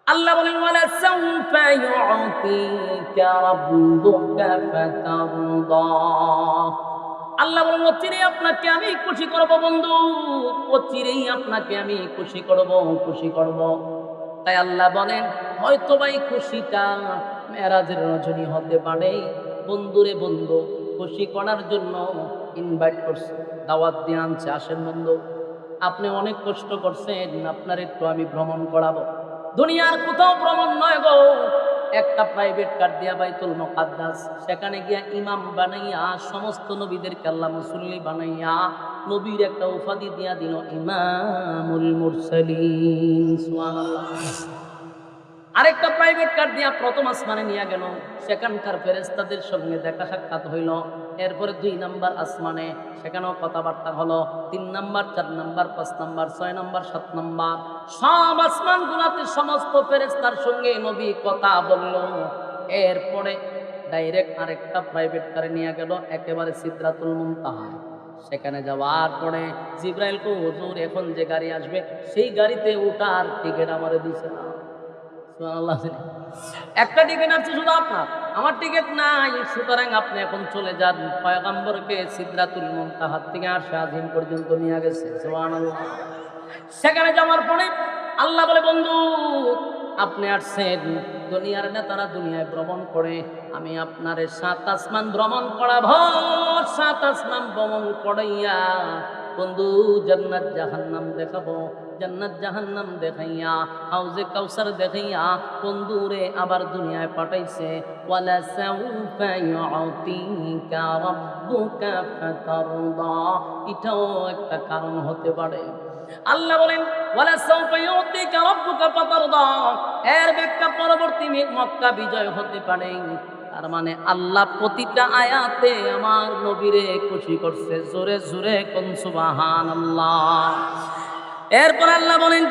Speaker 1: আল্লাহ বলেন ওয়ালা সাউফা ইউতিকা রাব্বুকা ফাতারদা। আল্লাহ বলেন অচিরেই আপনাকে আমি খুশি করব বন্ধু, অচিরেই আপনাকে আমি খুশি করব, খুশি করব। তাই আল্লাহ বলেন হয়তো ভাই খুশিটা মেরাজের রজনী হতে পারে। বন্ধুরে বন্ধু খুশি করার জন্য ইনভাইট করছে, দাওয়াত দিয়ে আনছে, আসেন বন্ধু আপনি অনেক কষ্ট করছেন, আপনার একটু আমি ভ্রমণ করাবো। দুনিয়ার কোথাও ভ্রমণ নয় গো, একটা প্রাইভেট কার দিয়া বাইতুল মুকাদ্দাস, সেখানে গিয়া ইমাম বানাইয়া সমস্ত নবীদেরকে আল্লাহ মুসল্লি বানাইয়া নবীর একটা উপাধি দিয়া দিল ইমামুল মুরসালিন, সুবহানাল্লাহ। আরেকটা প্রাইভেট কার দিয়া প্রথম আসমানে নিয়ে গেল, সেখানকার ফেরেশতাদের সঙ্গে দেখা সাক্ষাৎ হইল। এরপরে 2 নাম্বার আসমানে, সেখানেও কথাবার্তা হলো। 3 number, 4 number, 5 number, 6 number, 7 number, সব আসমান গুলাতে সমস্ত ফেরেশতার সঙ্গে নবী কথা বলল। এরপরে ডাইরেক্ট আরেকটা প্রাইভেট কারে নিয়ে গেল একেবারে সিদরাতুল মুনতাহা। সেখানে যাওয়ার পরে জিব্রাইল কো হুজুর এখন যে গাড়ি আসবে সেই গাড়িতে ওঠার টিকিট আমারে দিছে না। সুবহানাল্লাহ। একটা টিকিট আছে শুধু আপনার, আমার টিকিট নাই, সুতরাং আপনি এখন চলে যান। পয়গম্বরকে সিদরাতুল মুনতাহা থেকে আরশে আজিম পর্যন্ত নিয়ে গেছে, সুবহানাল্লাহ। সেখানে যাওয়ার পরে আল্লাহ বলে বন্ধু আপনি আসছেন, দুনিয়ার নেতারা দুনিয়ায় ভ্রমণ করে, আমি আপনারে 7 আসমান ভ্রমণ করাবো। 7 আসমান ভ্রমণ করাইয়া বন্ধু জান্নাত জাহান্নাম দেখাবো, জান্নাত জাহান্নাম দেখাইয়া হাউজে কাউসার দেখাইয়া বন্ধুরে আবার দুনিয়ায় পাঠাইছে। ওয়ালা সাউফা ইউতিকা রাব্বুকা ফাতারদা, এটাও একটা কারণ হতে পারে। আল্লাহ বলেন ওয়ালা সাউফা ইউতিকা রাব্বুকা ফাতারদা, এর ব্যাখ্যা পরবর্তী মক্কা বিজয় হতে পারে। তার মানে আল্লাহ প্রতিটা আয়াতে আমার নবীরে খুশি করছে, জোরে জোরে কোন সুবহানাল্লাহ। এরপর আল্লাহ বলেন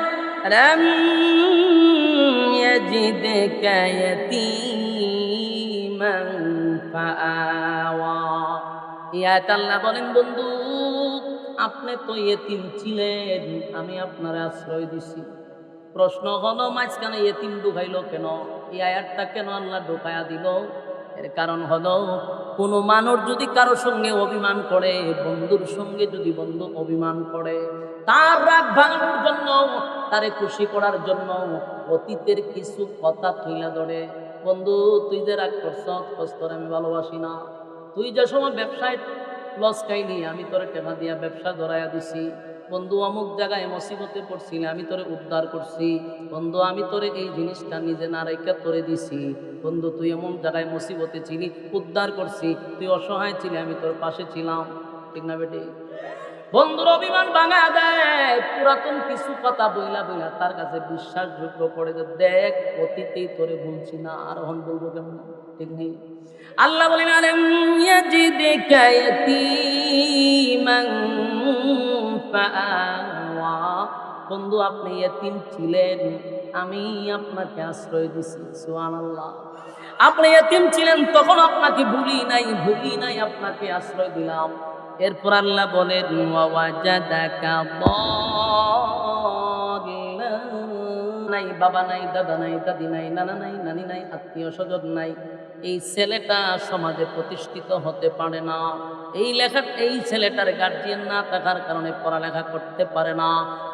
Speaker 1: আলাম ইয়াজিদকা ইয়াতীমান ফাআওয়া। ইয়াত আল্লাহ বলেন বন্ধু আপনি তো ইয়েতিম ছিলেন, আমি আপনার আশ্রয় দিছি। প্রশ্ন হলো মাঝখানে ইয়েতিম ঢুকাইল কেন? এই আয়াতটা কেন আল্লাহ ঢুকায়া দিল? এর কারণ হলো কোনো মানুষ যদি কারো সঙ্গে অভিমান করে, বন্ধুর সঙ্গে যদি বন্ধু অভিমান করে, তার রাগ ভাঙানোর জন্য, তারে খুশি করার জন্য অতীতের কিছু কথা তুইলা ধরে, বন্ধু তুই যে রাগ করছ, তোর আমি ভালোবাসি না, তুই যে সময় ব্যবসায় লস খাইনি, আমি তোরে টাকা দিয়া ব্যবসা ধরাইয়া দিছি, বন্ধু অমুক জায়গায় মুসিবতে পড়ছিলে, আমি তোরে উদ্ধার করছি, বন্ধু আমি তোরে এই জিনিসটা নিজে না রেখে তোরে দিছি, বন্ধু তুই এমন জায়গায় মুসিবতে ছিলি, উদ্ধার করছি, তুই অসহায় ছিলি, আমি তোর পাশে ছিলাম, ঠিক না বেটি? বন্ধুর অভিমান ভাঙা দেয়, পুরাতন কিছু কথা বইলা বইলা তার কাছে বিশ্বাসযোগ্য করে যে দেখ অতীতেই তোরে বলছি না, আর হন বলবো কেমন, ঠিক নেই? আল্লাহ বলেন আলাম ইয়াজিদকা ইয়াতীমান ফাআওয়া, বন্ধু আপনি ইয়েতিম ছিলেন, আমি আপনাকে আশ্রয় দিছি, সুবহানাল্লাহ। আপনি ইয়েতিম ছিলেন তখন আপনাকে ভুলি নাই, আপনাকে আশ্রয় দিলাম। এরপর আল্লাহ বলেন ওয়াজাদাকা দাল্লান, নাই বাবা নাই, দাদা নাই, দাদি নাই, নানা নাই, নানি নাই, আত্মীয় স্বজন নাই, এই ছেলেটা সমাজে প্রতিষ্ঠিত হতে পারে না, এই ছেলেটার গার্জিয়ান না থাকার কারণে পড়ালেখা করতে পারে না,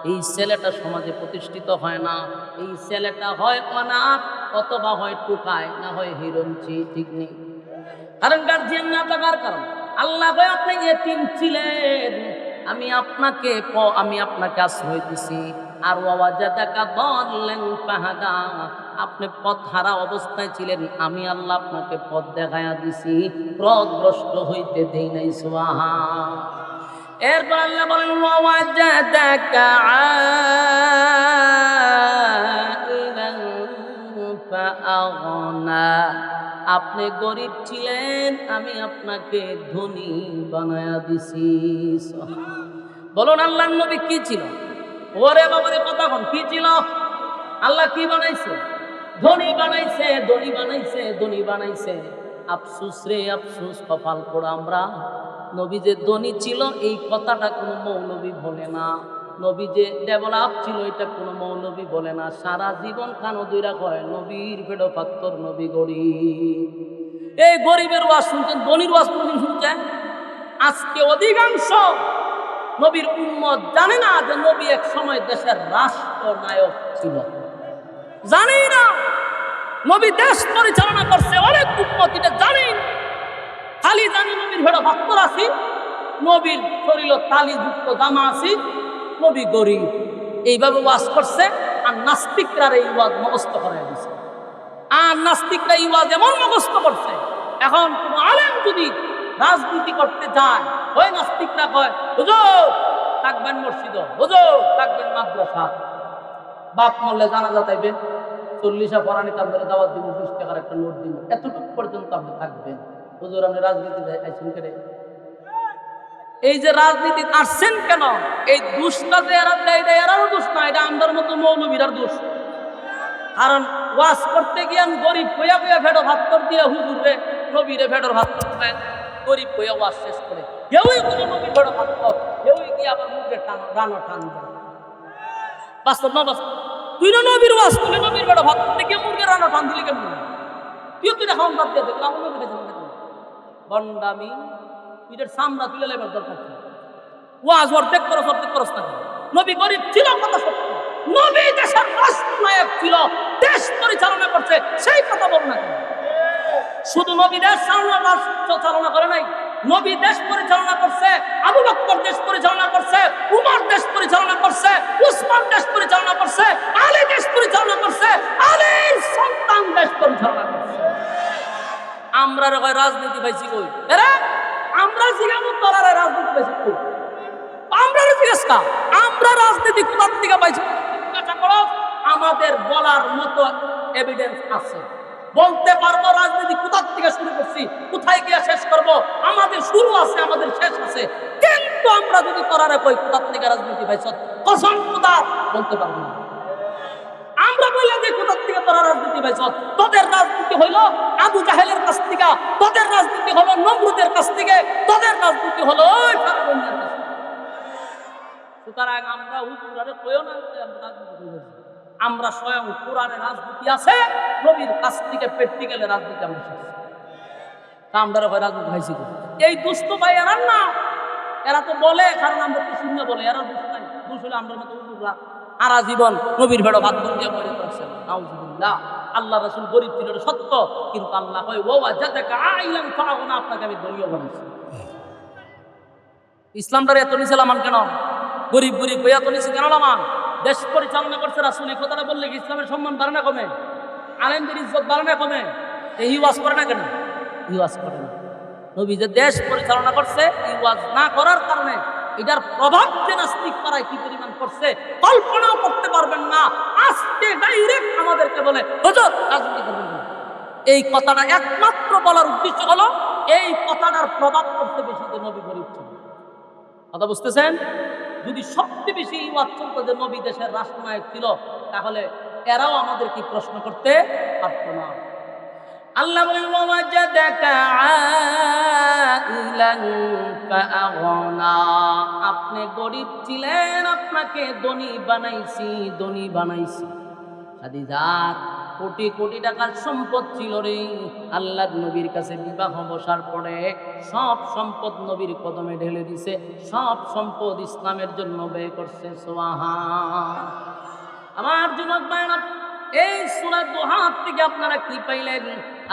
Speaker 1: এই ছেলেটা সমাজে প্রতিষ্ঠিত হয় না, এই ছেলেটা হয় অনাথ অথবা হয় টুকায়, না হয় হিরঞ্চি, ঠিক নেই? কারণ গার্জিয়ান না থাকার কারণ। আল্লাহ ভাই আপনি ইয়েতিম ছিলেন, আমি আপনাকে আশ্রয় দিছি। আর ওয়াজাদাকা দাল্লান ফাহাদা, আপনি পথ হারা অবস্থায় ছিলেন, আমি আল্লাহ আপনাকে পথ দেখায়া দিছি, পথভ্রষ্ট হইতে দেই নাই, সুবহান। এরপর আল্লাহ বলেন ওয়াজাদাকা আইলান ফাআগনা, আপনি গরিব ছিলেন, আমি আপনাকে ধনী বানায়া দিছি। বলুন আল্লাহর নবী কি ছিল? ওরে বাবারে কথা বল, কি ছিল? আল্লাহ কি বানাইছে? ধনী বানাইছে, ধনী বানাইছে, ধনী বানাইছে। আফসোস রে আফসোস, কপাল পোড়া আমরা। নবী যে ধনী ছিল এই কথাটা কোনো মৌলবী বলে না। নবী যে ডেভেলপ ছিল এটা কোনো মৌলবী বলে না। সারা জীবন কানো দুইরা কয় নবীর পেট পাত্তর, নবী গরিব। এই গরিবের ওয়াজ শুনছেন, ধনীর ওয়াজ কোনদিন শুনছেন? আজকে অধিকাংশ নবীর উম্মত জানে না যে নবী এক সময় দেশের রাষ্ট্রনায়ক ছিল, জানেই না। নবী দেশ পরিচালনা করছে, অনেক উম্মত এটা জানেন। খালি জানি নবীর ভেড়া ভক্তর আছি, নবীর শরীর তালিযুক্ত জামা আছি, নবী গরিব, এইভাবে ওয়াজ করছে। আর নাস্তিকরা এই ওয়াজ মুখস্থ করে দিছে। আর নাস্তিকরা এই ওয়াজ এমন মুখস্থ করছে, এখন কোন আলেম যদি রাজনীতি করতে যায়, ওই নাস্তিকরা কয় হুজুর থাকবেন মসজিদ, হুজুর থাকবেন মাদ্রাসা, বাপ মরলে জানাজা চাইবে, 40 পরাণিতে আপনারা দাওয়াত দিব, 20 টাকার একটা নোট দিব, এতটুকু পর্যন্ত আপনি থাকবেন। হুজুর আপনি রাজনীতি আইছেন কেন? এই যে রাজনীতি আসছেন কেন? এই দোষটা যে এরা দেয়, এটা এরাও দোষ না, এটা আমাদের মতো মৌলবীরার দোষ। কারণ ওয়াজ করতে গিয়ে গরিব কইয়া কইয়া ভেড়ো ভাত কর দিয়ে হুজুর রে নবীরে ভেড়োর ভাত করতে গরিব কইয়া ওয়াজ শেষ করে কেউই কোনো নবীর ভেড়ো ভাত কর, কেউই গিয়ে আবার মুখে রানো টান দেয়। বাস্তব না বাস্তব? তুই না নবীর ওয়াজ করলে নবীর ভেড়ো ভাত করতে গিয়ে মুরগের রানো টান দিলি কেমন? তুই তুই খাওয়ান বাদ দিয়ে দেখলাম নবী খেয়েছেন বন্ডামি, তুইটার সামরা তুলে লেবার দরকার ছিল। ওয়াজ অর্ধেক করস না। নবী গরিব ছিল, কথা সত্য। নবী দেশের রাষ্ট্রনায়ক ছিল, দেশ পরিচালনা করছে, সেই কথা বল না কেন? শুধু নবী দেশ চালনা করে নাই, নবী দেশ পরিচালনা করছে, আবু বকর দেশ পরিচালনা করছে, উমর দেশ পরিচালনা করছে, উসমান দেশ পরিচালনা করছে, আলী দেশ পরিচালনা করছে, আলীর সন্তান দেশ পরিচালনা করছে। আমরা রাজনীতি পাইছি কই? আমরা জিজ্ঞাসা তোরা রাজনীতি পাইছি কই? আমরা জিজ্ঞাসা আমরা রাজনীতি কোথার থেকে পাইছি? আমাদের বলার মতো এভিডেন্স আছে, বলতে পারবো রাজনীতি কোথার থেকে শুরু করছি, কোথায় গিয়ে শেষ করব, আমাদের শুরু আছে, আমাদের শেষ আছে। কিন্তু আমরা যদি তোরারে কই কোথার থেকে রাজনীতি পাইছ, কসম খোদা বলতে পারবো না। আমরা বললাম যে কোথার থেকে তোরা রাজনীতি পাইছ, তোদের রাজনীতি হইলো আবু জাহেলের কাছ থেকে, তোদের রাজনীতি হলো নমরুদের কাছ থেকে, তোদের রাজনীতি হলো ওই ফেরাউনের কাছ থেকে। সুতরাং আমরা হুজুরারে কইও না রাজনীতি করেছি, আমরা স্বয়ং কোরআনে রাজনীতি আছে, নবীর কাছ থেকে প্র্যাকটিক্যালে রাজনীতি আমরা শিখছি। তা আমরা রাজনীতি খাইছি। এই দুষ্ট ভাই এরা না, এরা তো বলে কারণ আমরা তো শূন্য বলে, এরা দুষ্ট নাই। দুষ হলে আমরা মতো হুজুররা সারা জীবন নবীর ভেড়ো ভাত দিয়ে মরে করছেন। নাউজুবিল্লাহ। আল্লাহ রাসূল গরিব ছিল সত্য, কিন্তু আল্লাহ কয় ওয়া জাদাকা আইলাম ফাআনা, আপনাকে আমি ধনী বানাইছি। ইসলামটারে এত নিচে লামান কেন? গরিব গরিব হইয়া তো নিচে কেন লামান? দেশ পরিচালনা করছে রাসূল, এই কথাটা বললে কি ইসলামের সম্মান বাড়ে না কমে? আলেমদের ইজ্জত বাড়ে না কমে? এই ওয়াজ করে না কেন? এই ওয়াজ করে না। নবী যে দেশ পরিচালনা করছে, এই ওয়াজ না করার কারণে এটার প্রভাব যে নাস্তিক পাড়ায় কি পরিমাণ করছে কল্পনাও করতে পারবেন না। আজকে ডাইরেক্ট আমাদেরকে বলে হুজুর রাজনীতি করবেন না। এই কথাটা একমাত্র বলার উদ্দেশ্য হলো এই কথাটার প্রভাব করতে বেশি যে নবী গরিব ছিল। কথা বুঝতেছেন? যদি সবচেয়ে বেশি এই ওয়াজ চলতো যে নবী দেশের রাষ্ট্রনায়ক ছিল, তাহলে এরাও আমাদের কি প্রশ্ন করতে পারত না। আল্লাহ বলেন ওয়াজাদাকা আইলান ফাআগনা, আপনি গরিব ছিলেন, আপনাকে ধনী বানাইছি, ধনী বানাইছি। খাদিজার কোটি কোটি টাকার সম্পদ ছিল রে। আল্লাহর নবীর কাছে বিবাহ বসার পরে সব সম্পদ নবীর কদমে ঢেলে দিছে, সব সম্পদ ইসলামের জন্য ব্যয় করছে। সুবহান। আমার যুবক ভাইরা, এই সূরা দুহা থেকে আপনারা কি পাইলেন?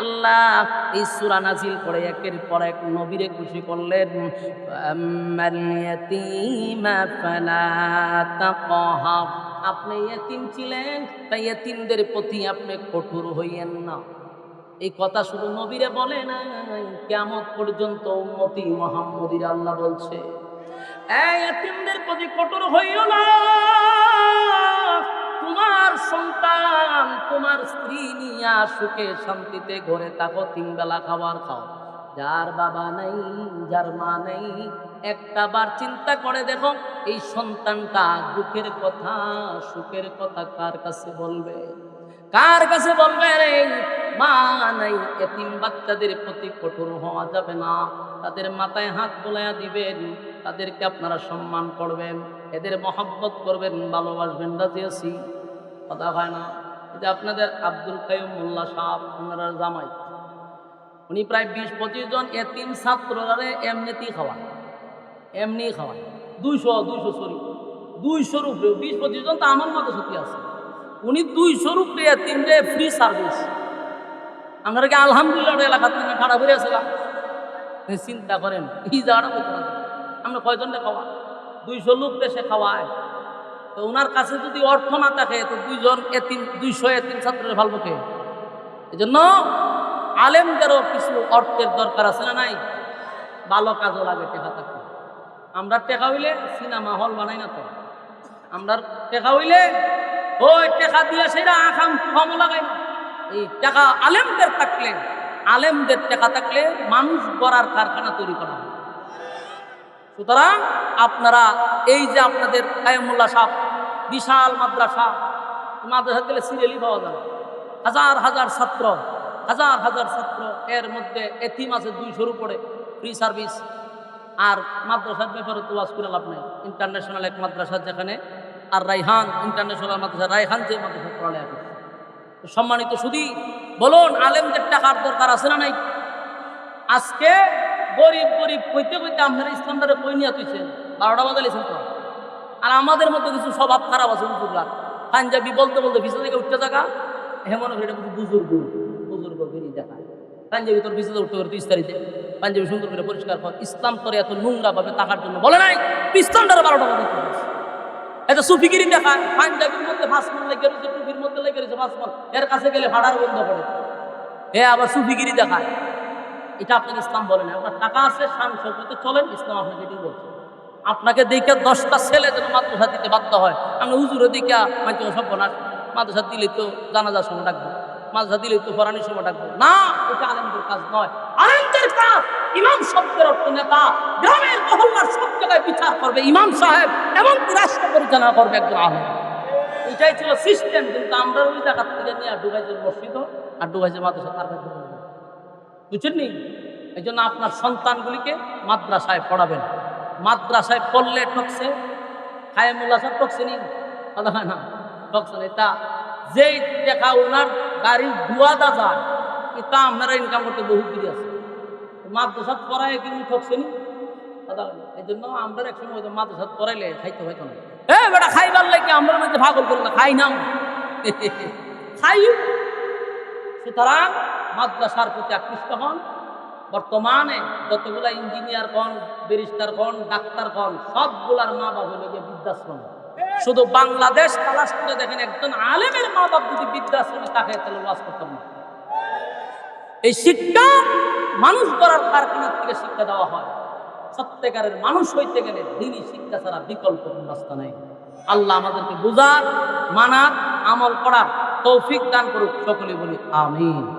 Speaker 1: আল্লাহ এই সূরা নাজিল করে একের পর এক নবীরে খুশি করলেন। আম্মাল ইয়াতীমা ফালা তাকহার, আপনি ইয়েতিম ছিলেন, তাই ইয়েতিমদের প্রতি আপনি কঠোর হইয়েন না। এই কথা শুধু নবীরে বলে না, কিয়ামত পর্যন্ত উম্মতি মুহাম্মদীর আল্লাহ বলছে এই ইয়েতিমদের প্রতি কঠোর হইও না। তোমার সন্তান তোমার স্ত্রী নিয়া সুখে শান্তিতে ঘরে থাকো, 3 বেলা খাবার খাও। যার বাবা নাই, যার মা নেই, একটা বার চিন্তা করে দেখো এই সন্তানটা দুঃখের কথা সুখের কথা কার কাছে বলবে? কার কাছে বলবে? রে মা নাই, এতিম বাচ্চাদের প্রতি কঠোর হওয়া যাবে না। তাদের মাথায় হাত বোলাইয়া দিবেন, তাদেরকে আপনারা সম্মান করবেন, এদের মহব্বত করবেন, ভালোবাসবেন। রাজি আছি? কথা হয় না? এটা আপনাদের আব্দুল কাইয়ুম মোল্লা সাহেব, ওনারা জামাই, উনি প্রায় 20-25 জন এতিম ছাত্ররে এমনিতেই খাওয়ায়, এমনি খাওয়ায়। 200 উপরে 20-25 জন তো আমার মতো সত্যি আছে। উনি 200 উপরে এতিমরে ফ্রি সার্ভিস। আমরা কি আলহামদুলিল্লাহ এলাকা থেকে খাড়া করে আসলাম? চিন্তা করেন এই জায়গাটা করতে পারেন আমরা কয়জনটা খাওয়া? 200 লোক দেশে খাওয়ায়। তো ওনার কাছে যদি অর্থ না থাকে তো 200 এতিম ছাত্রের ভালো কে? এই জন্য আলেমদেরও কিছু অর্থের দরকার আছে না নাই? ভালো কাজও লাগে টেকা থাকতে। আমরা টেকা হইলে সিনেমা হল বানাই না তো, আমরা টেকা হইলে ওই টেকা দিয়ে সেটা আখাম কম লাগাই না। এই টাকা আলেমদের থাকলে, আলেমদের টেকা থাকলে মানুষ গড়ার কারখানা তৈরি করা হয়। সুতরাং আপনারা এই যে আপনাদের কায়েমুল্লাহ সাহেব বিশাল মাদ্রাসা, মাদ্রাসা গেলে সিরিয়ালি পাওয়া যায়, হাজার হাজার ছাত্র, হাজার হাজার ছাত্র, এর মধ্যে এতিম আছে 200-র উপরে, ফ্রি সার্ভিস। আর মাদ্রাসার ব্যাপারে তো ওয়াজ করে লাভ নাই। ইন্টারন্যাশনাল এক মাদ্রাসা যেখানে, আর রাইহান ইন্টারন্যাশনাল মাদ্রাসা, রাইহান যে মাদ্রাসা পড়ালে এখন সম্মানিত শুধু বলুন আলেমদের টাকার দরকার আছে না নাই? আজকে গরিব গরিব কইতে কইতে আপনারা ইসলামটারে কই নিয়ে তুইছেন, 12টা বাজাইছেন তো। আর আমাদের মতো কিছু স্বভাব খারাপ আছে হুজুরলার, পাঞ্জাবি বলতে বলতে ভিসা থেকে উঠতে থাকা, হেমন এটা কিছু বুজুর্গ বুজুর্গ বেরিয়ে দেখায়। পাঞ্জাবি তোর ভিসা উঠতে করে 30 তারিখে পাঞ্জাবি সুন্দর করে পরিষ্কার কর। ইসলাম তোর এত নোংরা ভাবে টাকার জন্য বলে নাই, ইসলামটারে 12টা বাজাইতে এটা সুফিগিরি দেখায়। পাঞ্জাবির মধ্যে ভাসমন লেগে রয়েছে, টুপির মধ্যে লেগে রয়েছে ভাসমন, এর কাছে গেলে ভাড়ার বন্ধ করে, এ আবার সুফিগিরি দেখায়। এটা আপনাকে ইসলাম বলে না। আপনার টাকা আছে, শান শৌকতে চলেন, ইসলাম আপনাকে এটি বলছে। আপনাকে দেখে 10টা ছেলে যেন মাদ্রাসা দিতে বাধ্য হয়, আমরা হুজুরে দেখে মাঝে সব বনাস মাদ্রাসা দিলেই তো জানাজার সময় ডাকবো, মাদ্রাসা দিলেই তো ফরানির সময় ডাকবো না। এটা আলেমদের কাজ নয়। আলেমদের কাজ ইমাম শব্দের অর্থ নেতা, গ্রামের মহল্লার সব জায়গায় বিচার করবে ইমাম সাহেব, এবং রাষ্ট্র পরিচালনা করবে একজন আলেম। এটাই ছিল সিস্টেম। কিন্তু আমরা ওই জায়গা থেকে নিয়ে ডুবাইছে মসজিদ আর ডুবাইছে মাদ্রাসা, তার কাছে বুঝছেন নি? এই জন্য আপনার সন্তানগুলিকে মাদ্রাসায় পড়াবেন। মাদ্রাসায় পড়লে ঠকছে, কায়েমুল্লাহ সাহেব ঠকছে নি? কথা হয় না, ঠকছে না। এটা যেই টাকা ওনার গাড়ির দুয়াদা যায়, এটা আপনারা ইনকাম করতে বহুত দেরি আছে। মাদ্রাসা পড়ায় কিন্তু ঠকছে নি? কথা হয় না। এই জন্য আমরা একসময় হয়তো মাদ্রাসা পড়াইলে খাইতে হইতো না। বেটা খাইবার লাগে আমরা মধ্যে ভাগল করবো না, খাই নাও খাই। সুতরাং মাদ্রাসার প্রতি আকৃষ্ট হন। বর্তমানে যতগুলা ইঞ্জিনিয়ার কন, ব্যারিস্টার কন, ডাক্তার কন, সবগুলার মা বাপ হলে গিয়ে বৃদ্ধাশ্রম। শুধু বাংলাদেশ তালাশ করে দেখেন একজন আলেমের মা বাপ যদি বৃদ্ধাশ্রমে থাকে তাহলে ওয়াজ করতাম না। এই শিক্ষা মানুষ গড়ার কারখানার থেকে শিক্ষা দেওয়া হয়। সত্যিকারের মানুষ হইতে গেলে দিনই শিক্ষা ছাড়া বিকল্প রাস্তা নেই। আল্লাহ আমাদেরকে বুঝার, মানার, আমল করার তৌফিক দান করুক। সকলে বলি আমিন।